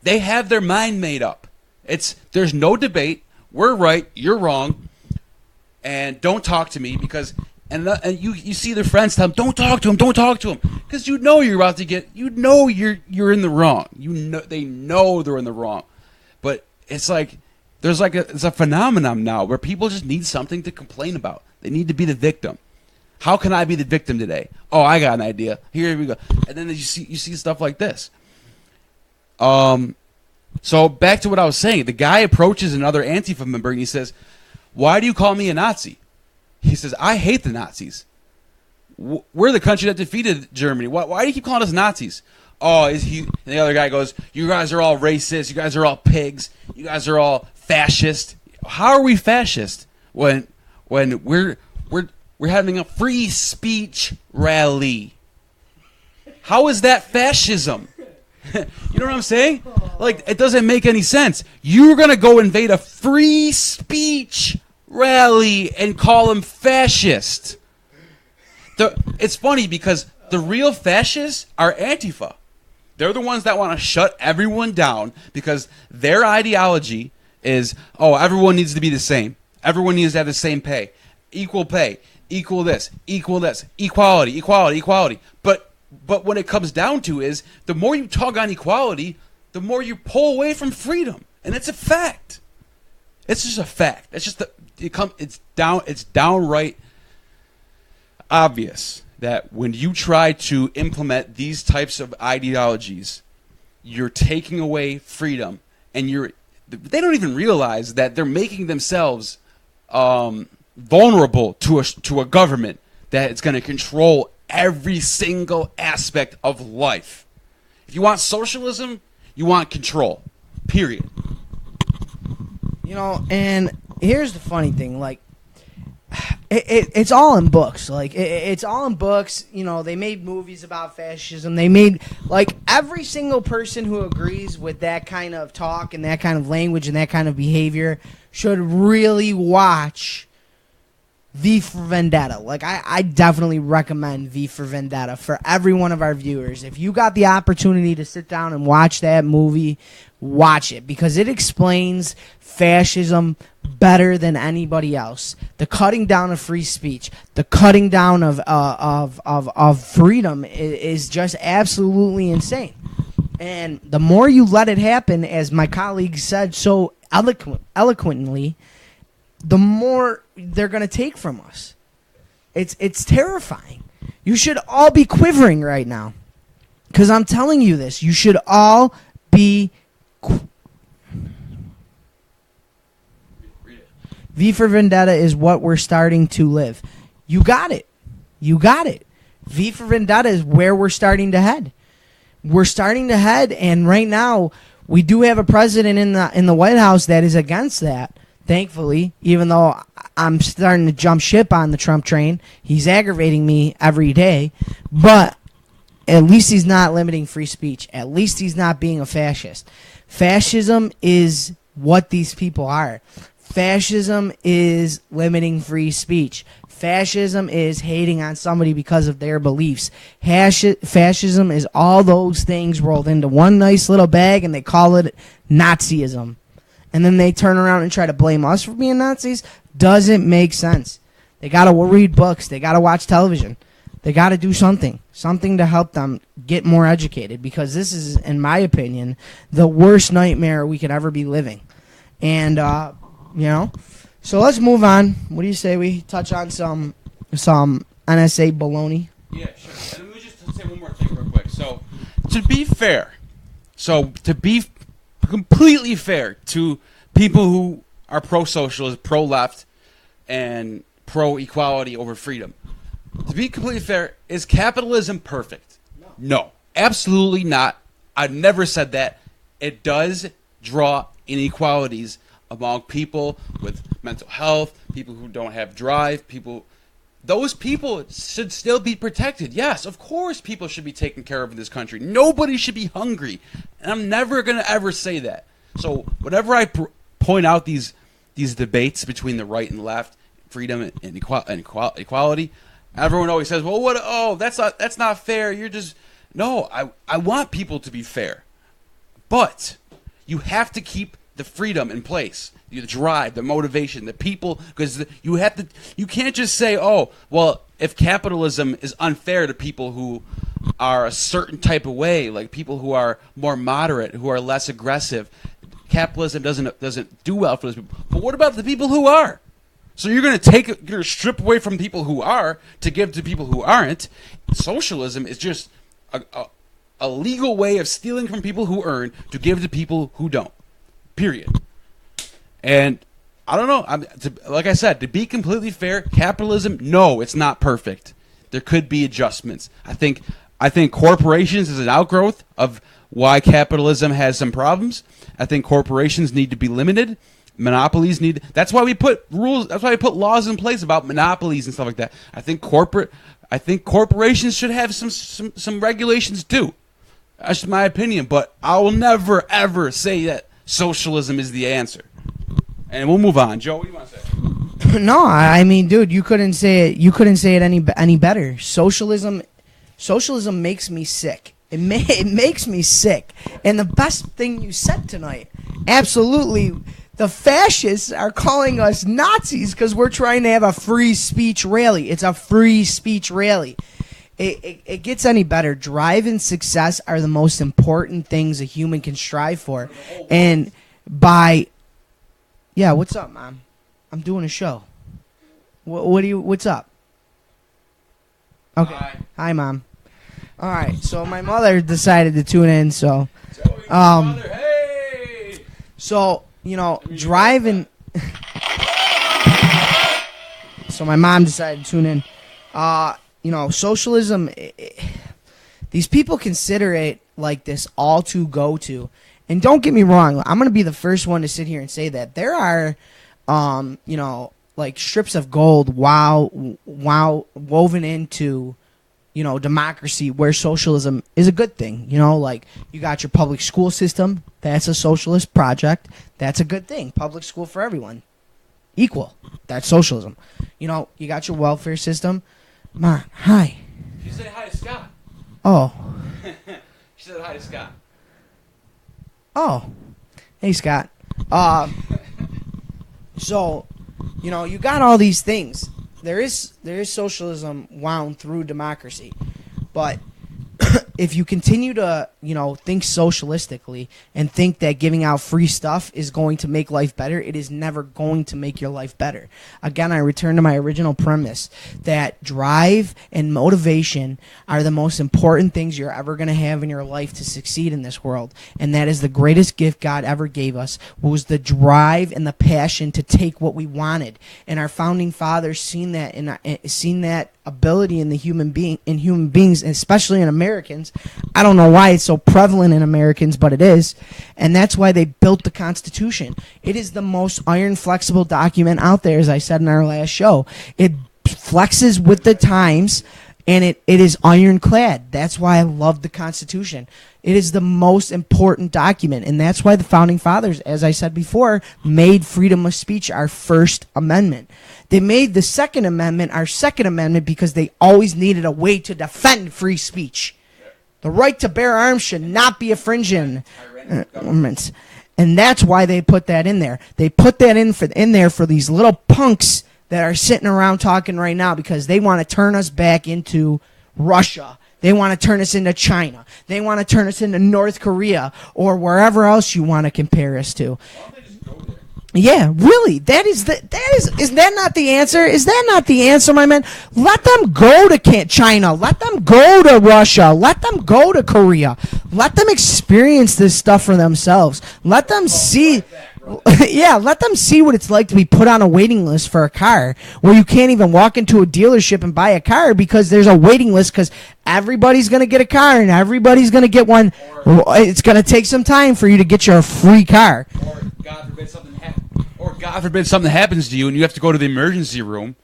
They have their mind made up. There's no debate. We're right, you're wrong, and don't talk to me because. And you see their friends tell them, don't talk to him, because you know you're about to get, you're in the wrong. They know they're in the wrong, but it's like it's a phenomenon now where people just need something to complain about. They need to be the victim. How can I be the victim today? Oh, I got an idea. Here we go. And then you see stuff like this. So back to what I was saying. The guy approaches another Antifa member and he says, "Why do you call me a Nazi?" He says, "I hate the Nazis. We're the country that defeated Germany. Why do you keep calling us Nazis?" Oh, is he? And the other guy goes, "You guys are all racist. You guys are all pigs. You guys are all fascist." How are we fascist when we're having a free speech rally? How is that fascism? You know what I'm saying? Like, it doesn't make any sense. You're gonna go invade a free speech rally and call him fascist. It's funny because the real fascists are Antifa. They're the ones that want to shut everyone down because their ideology is, oh, everyone needs to be the same. Everyone needs to have the same pay, equal this, equality, equality, equality. But when it comes down to is, the more you tug on equality, the more you pull away from freedom, and it's a fact. It's just a fact. It's just it's downright obvious that when you try to implement these types of ideologies, you're taking away freedom, and they don't even realize that they're making themselves vulnerable to a government that is going to control every single aspect of life. If you want socialism, you want control. Period. You know, and here's the funny thing, like, it's all in books. Like, it's all in books. You know, they made movies about fascism. They made, like, every single person who agrees with that kind of talk and that kind of language and that kind of behavior should really watch V for Vendetta. Like, I definitely recommend V for Vendetta for every one of our viewers. If you got the opportunity to sit down and watch that movie, watch it, because it explains fascism better than anybody else. The cutting down of free speech, the cutting down of freedom is just absolutely insane. And the more you let it happen, as my colleague said so eloquently, the more they're going to take from us. It's terrifying. You should all be quivering right now, because I'm telling you this. You should all be V for Vendetta is what we're starting to live. You got it. You got it. V for Vendetta is where we're starting to head. We're starting to head, and right now we do have a president in the White House that is against that. Thankfully, even though I'm starting to jump ship on the Trump train, he's aggravating me every day. But at least he's not limiting free speech. At least he's not being a fascist. Fascism is what these people are. Fascism is limiting free speech. Fascism is hating on somebody because of their beliefs. Fascism is all those things rolled into one nice little bag, and they call it Nazism. And then they turn around and try to blame us for being Nazis. Doesn't make sense. They got to read books. They got to watch television. They got to do something to help them get more educated, because this is, in my opinion, the worst nightmare we could ever be living. And, you know, so let's move on. What do you say we touch on some NSA baloney? Yeah, sure. And let me just say one more thing real quick. So, to be fair, completely fair to people who are pro-socialist, pro-left, and pro-equality over freedom. To be completely fair, is capitalism perfect? No, absolutely not. I've never said that. It does draw inequalities among people with mental health, people who don't have drive, those people should still be protected. Yes, of course people should be taken care of in this country. Nobody should be hungry. And I'm never going to ever say that. So whenever I point out these debates between the right and left, freedom and equality, everyone always says, well, what? Oh, that's not fair. You're just... No, I want people to be fair. But you have to keep the freedom in place, the drive, the motivation, the people, because you can't just say, oh, well, if capitalism is unfair to people who are a certain type of way, like people who are more moderate, who are less aggressive, capitalism doesn't do well for those people. But what about the people who are? So you're going to strip away from people who are to give to people who aren't. Socialism is just a legal way of stealing from people who earn to give to people who don't. Period. And I don't know. Like I said, to be completely fair, capitalism, no, it's not perfect. There could be adjustments. I think corporations is an outgrowth of why capitalism has some problems. I think corporations need to be limited. Monopolies need. That's why we put rules. That's why we put laws in place about monopolies and stuff like that. I think corporations should have some regulations too. That's my opinion. But I will never ever say that socialism is the answer. And we'll move on. Joe, what do you want to say? No, I mean, dude, you couldn't say it any better. Socialism makes me sick. it makes me sick. And the best thing you said tonight, absolutely, the fascists are calling us Nazis because we're trying to have a free speech rally. It's a free speech rally. It gets any better. Drive and success are the most important things a human can strive for. And yeah, what's up, Mom? I'm doing a show. What's up? Okay. Hi, Mom. All right, so my mother decided to tune in, so so, driving. So my mom decided to tune in. Socialism, these people consider it like this all to go to. And don't get me wrong, I'm going to be the first one to sit here and say that. There are, like strips of gold woven into, democracy where socialism is a good thing. Like you got your public school system. That's a socialist project. That's a good thing. Public school for everyone. Equal. That's socialism. You got your welfare system. Ma, hi. She said hi to Scott. Oh. She said hi to Scott. Oh. Hey, Scott. So, you got all these things. There is socialism wound through democracy. But if you continue to, think socialistically and think that giving out free stuff is going to make life better, it is never going to make your life better. Again, I return to my original premise that drive and motivation are the most important things you're ever going to have in your life to succeed in this world. And that is the greatest gift God ever gave us, was the drive and the passion to take what we wanted. And our founding fathers seen that ability in human beings, especially in Americans. I don't know why it's so prevalent in Americans, but it is. And that's why they built the Constitution. It is the most iron flexible document out there, as I said in our last show. It flexes with the times, and it is ironclad. That's why I love the Constitution. It is the most important document, and that's why the Founding Fathers, as I said before, made freedom of speech our First Amendment. They made the Second Amendment our Second Amendment because they always needed a way to defend free speech. The right to bear arms should not be infringed. And that's why they put that in there. They put that in there for these little punks that are sitting around talking right now because they want to turn us back into Russia. They want to turn us into China. They want to turn us into North Korea or wherever else you want to compare us to. Yeah, really. Is that not the answer? Is that not the answer, my man? Let them go to China. Let them go to Russia. Let them go to Korea. Let them experience this stuff for themselves. Let them see. Yeah, let them see what it's like to be put on a waiting list for a car where you can't even walk into a dealership and buy a car because there's a waiting list because everybody's going to get a car and everybody's going to get one. It's going to take some time for you to get your free car. Or God forbid something happens to you and you have to go to the emergency room.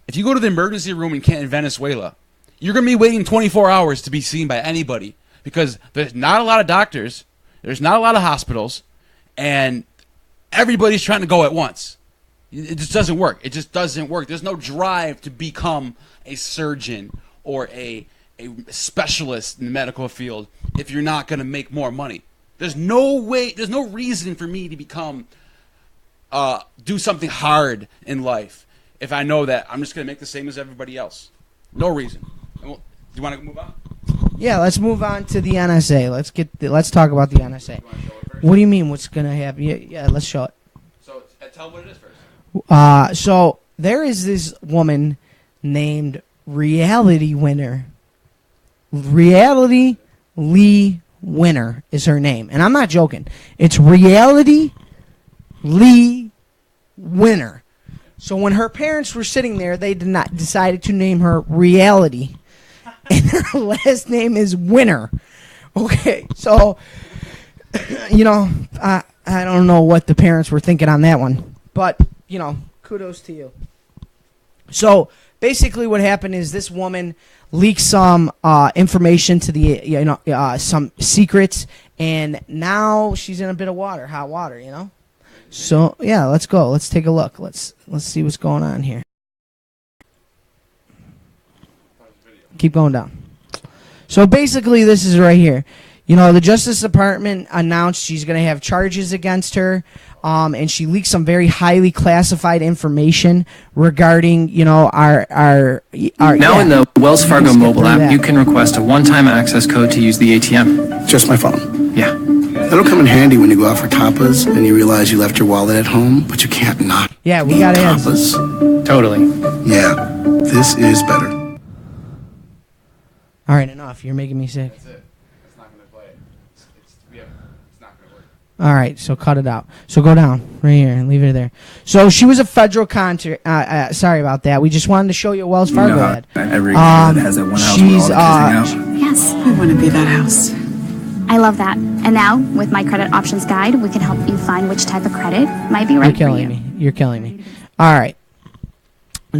If you go to the emergency room in Venezuela, you're going to be waiting 24 hours to be seen by anybody because there's not a lot of doctors, there's not a lot of hospitals, and everybody's trying to go at once. It just doesn't work. It just doesn't work. There's no drive to become a surgeon or a specialist in the medical field if you're not going to make more money. There's no way, there's no reason for me to become, do something hard in life if I know that I'm just going to make the same as everybody else. No reason. Do you want to move on? Yeah, let's move on to the NSA. Let's talk about the NSA. What do you mean? What's gonna happen? Yeah, let's show it. So tell them what it is first. So there is this woman named Reality Winner. Reality Lee Winner is her name, and I'm not joking. It's Reality Lee Winner. So when her parents were sitting there, they decided to name her Reality, and her last name is Winner. Okay, so. I don't know what the parents were thinking on that one, but kudos to you. So basically, what happened is this woman leaked some information to the some secrets, and now she's in a bit of hot water. So yeah, let's go. Let's take a look. Let's see what's going on here. Keep going down. So basically, this is right here. You know, the Justice Department announced she's going to have charges against her, and she leaked some very highly classified information regarding, you know, our Now in the Wells Fargo Skip mobile through app, that. you can request a one-time access code to use the ATM. Just my phone. Yeah. That'll come in handy when you go out for tapas and you realize you left your wallet at home, but you can't not. Yeah, we got ads. Tapas. Totally. Yeah, this is better. All right, enough. You're making me sick. That's it. It's not going to play it. It's not going to work. All right, so cut it out. So go down right here and leave it there. So she was a federal contract. Sorry about that. We just wanted to show you a Wells Fargo ad. Every kid has that one house with all the kids hang out. Yes, I want to be that house. I love that. And now, with my credit options guide, we can help you find which type of credit might be right You're for you. killing me. You're killing me. All right.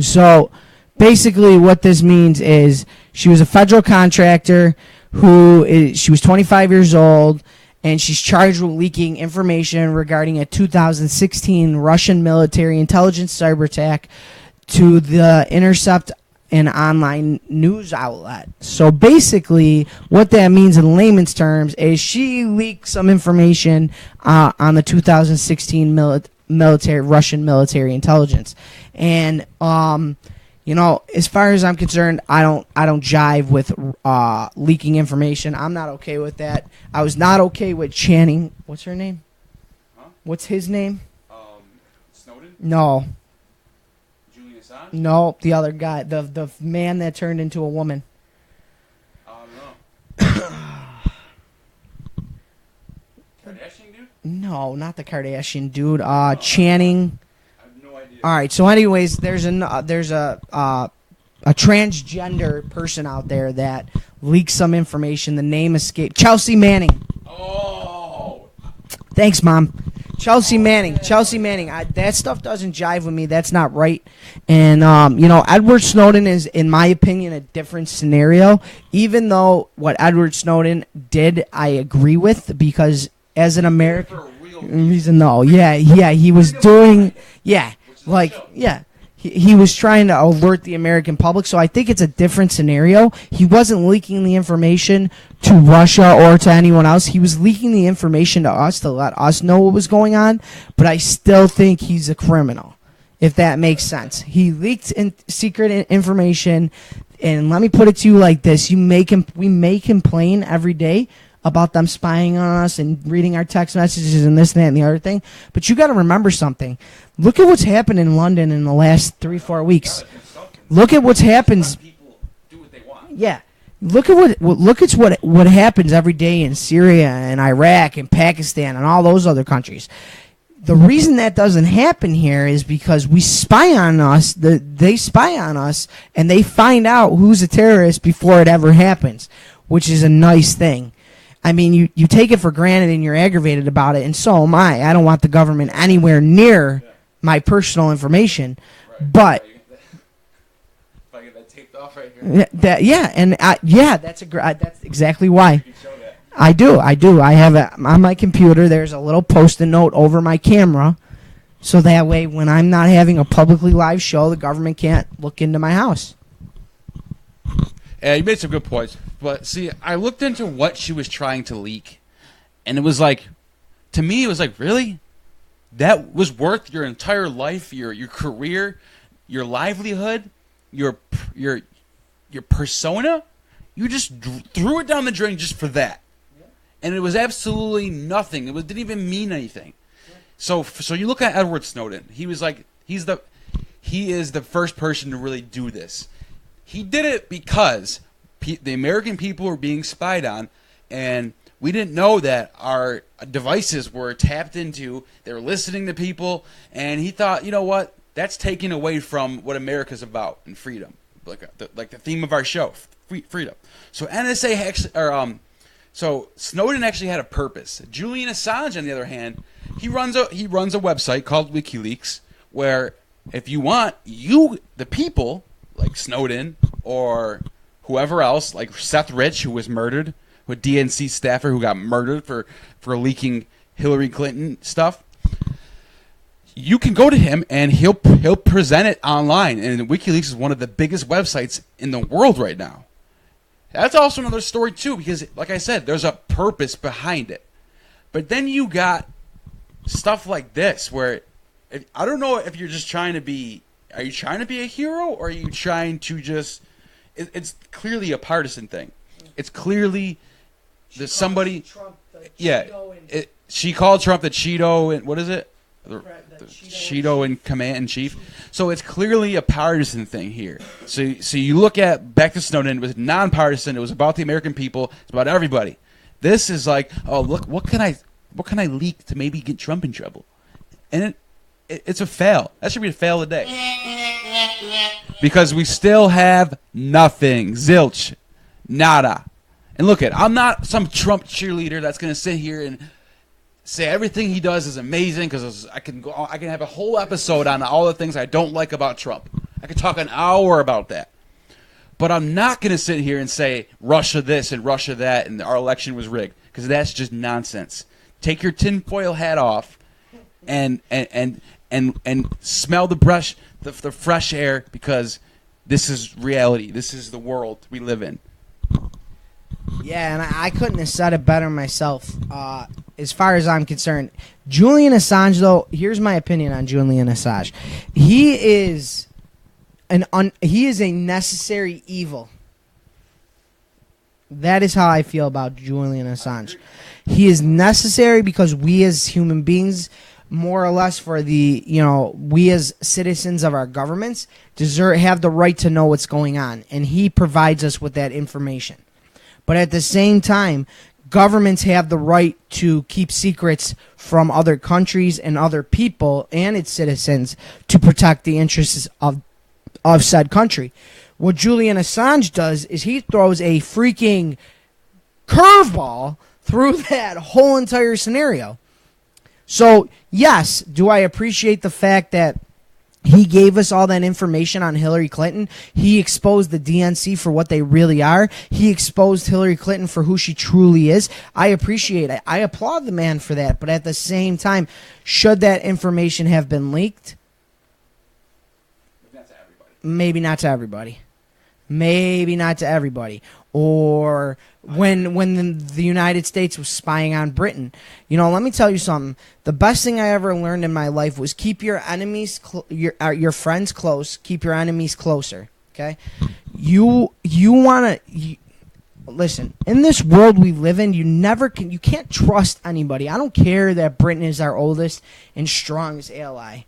So basically what this means is she was a federal contractor she was 25 years old, and she's charged with leaking information regarding a 2016 Russian military intelligence cyber attack to the Intercept, an online news outlet. So basically what that means in layman's terms is she leaked some information on the 2016 Russian military intelligence. And you know, as far as I'm concerned, I don't jive with leaking information. I'm not okay with that. I was not okay with Channing. What's her name? Huh? What's his name? Snowden? No, Julian Assange? no, the other guy, the man that turned into a woman. I don't know. Kardashian dude? No, not the Kardashian dude. Channing. I have no idea. All right. So, anyways, there's a transgender person out there that leaked some information. The name escaped. Chelsea Manning. Oh! Thanks, Mom. Chelsea Manning. That stuff doesn't jive with me. That's not right. And you know, Edward Snowden is, in my opinion, a different scenario. Even though what Edward Snowden did, I agree with, because as an American reason, no, yeah, he was doing, he was trying to alert the American public. So I think it's a different scenario. He wasn't leaking the information to Russia or to anyone else. He was leaking the information to us to let us know what was going on. But I still think he's a criminal, if that makes sense. He leaked secret information, and let me put it to you like this: we may complain every day about them spying on us and reading our text messages and this, that, and the other thing. But you got to remember something. Look at what's happened in London in the last 3-4 weeks. Look at what's happened. Yeah. Look at what happens every day in Syria and Iraq and Pakistan and all those other countries. The reason that doesn't happen here is because we spy on us. They spy on us, and they find out who's a terrorist before it ever happens, which is a nice thing. I mean, you take it for granted and you're aggravated about it, and so am I. I don't want the government anywhere near my personal information. Right. But If I get that taped off right here. that's exactly why. You can show that. I do. I have on my computer. There's a little post-it note over my camera, so that way when I'm not having a publicly live show, the government can't look into my house. Yeah, you made some good points. But see, I looked into what she was trying to leak, and it was like, to me, it was like, really? That was worth your entire life, your career, your livelihood, your persona? You just threw it down the drain just for that. And it was absolutely nothing. It didn't even mean anything. So you look at Edward Snowden. He was like, he is the first person to really do this. He did it because the American people were being spied on, and we didn't know that our devices were tapped into. They were listening to people, and he thought, you know what? That's taking away from what America's about and freedom, like the theme of our show, freedom. So NSA actually, so Snowden actually had a purpose. Julian Assange, on the other hand, he runs a website called WikiLeaks, where if you want, the people like Snowden or whoever else, like Seth Rich, who was murdered, a DNC staffer who got murdered for leaking Hillary Clinton stuff. You can go to him and he'll present it online. And WikiLeaks is one of the biggest websites in the world right now. That's also another story too, because like I said, there's a purpose behind it. But then you got stuff like this where I don't know if you're just trying to be. Are you trying to be a hero, or are you trying to just? It's clearly a partisan thing. It's clearly there's somebody. Trump the Yeah, Cheeto and- she called Trump the Cheeto, and what is it? The Cheeto Cheeto in command in chief. So it's clearly a partisan thing here. So you look at back to Snowden, it was nonpartisan. It was about the American people. It's about everybody. This is like, oh look, what can I leak to maybe get Trump in trouble? And it's a fail. That should be a fail today. Because we still have nothing. Zilch. Nada. And look I'm not some Trump cheerleader that's going to sit here and say everything he does is amazing, because I can have a whole episode on all the things I don't like about Trump. I could talk an hour about that. But I'm not going to sit here and say Russia this and Russia that and our election was rigged, because that's just nonsense. Take your tinfoil hat off and smell the fresh air, because this is reality. This is the world we live in. Yeah, and I couldn't have said it better myself. As far as I'm concerned, Julian Assange, though, here's my opinion on Julian Assange. He is a necessary evil. That is how I feel about Julian Assange. He is necessary because we as human beings, more or less, we as citizens of our governments have the right to know what's going on, and he provides us with that information. But at the same time, governments have the right to keep secrets from other countries and other people and its citizens to protect the interests of said country. What Julian Assange does is he throws a freaking curveball through that whole entire scenario. So, yes, do I appreciate the fact that he gave us all that information on Hillary Clinton? He exposed the DNC for what they really are. He exposed Hillary Clinton for who she truly is. I appreciate it. I applaud the man for that. But at the same time, should that information have been leaked? Maybe not to everybody. Maybe not to everybody. Or when the United States was spying on Britain. Let me tell you something. The best thing I ever learned in my life was keep your enemies, your friends close. Keep your enemies closer. Okay? You want to... Listen, in this world we live in, you can't trust anybody. I don't care that Britain is our oldest and strongest ally.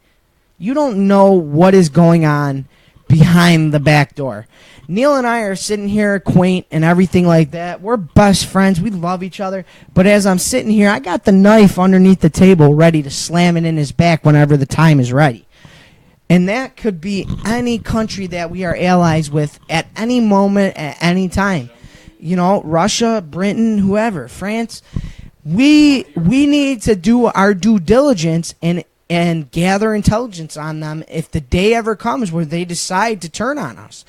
You don't know what is going on behind the back door. Neil and I are sitting here quaint and everything like that. We're best friends. We love each other. But as I'm sitting here, I got the knife underneath the table ready to slam it in his back whenever the time is ready. And that could be any country that we are allies with at any moment, at any time. Russia, Britain, whoever, France. We need to do our due diligence and gather intelligence on them if the day ever comes where they decide to turn on us.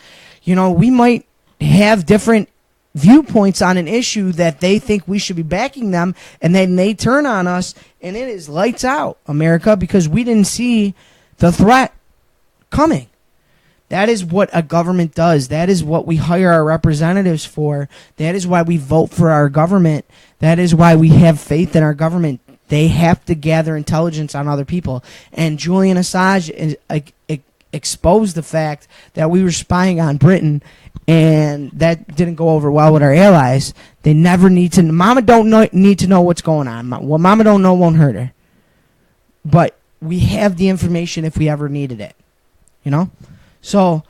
We might have different viewpoints on an issue that they think we should be backing them, and then they turn on us, and it is lights out, America, because we didn't see the threat coming. That is what a government does. That is what we hire our representatives for. That is why we vote for our government. That is why we have faith in our government. They have to gather intelligence on other people. And Julian Assange exposed the fact that we were spying on Britain, and that didn't go over well with our allies. They never need to. Mama don't need to know what's going on. What Mama don't know won't hurt her. But we have the information if we ever needed it. So,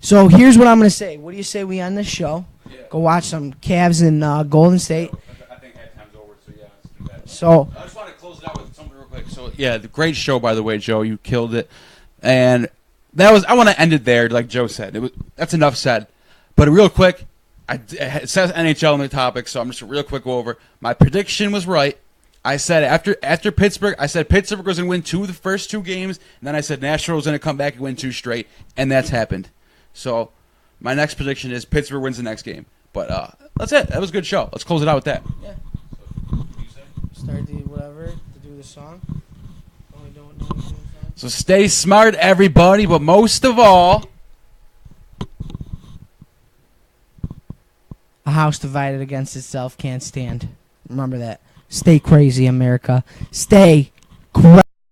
so here's what I'm going to say. What do you say we end this show? Yeah. Go watch some Cavs in Golden State. I think halftime's over, so yeah, let's do that. So I just want to close it out with something real quick. So yeah, the great show, by the way, Joe. You killed it, and I want to end it there, like Joe said. That's enough said. But real quick, it says NHL on the topic, so I'm just real quick go over. My prediction was right. I said after Pittsburgh, I said Pittsburgh was going to win the first two games, and then I said Nashville was going to come back and win 2 straight, and that's happened. So my next prediction is Pittsburgh wins the next game. But that's it. That was a good show. Let's close it out with that. Yeah. Start the whatever to do the song. So stay smart, everybody, but most of all, house divided against itself can't stand. Remember that. Stay crazy, America. Stay crazy.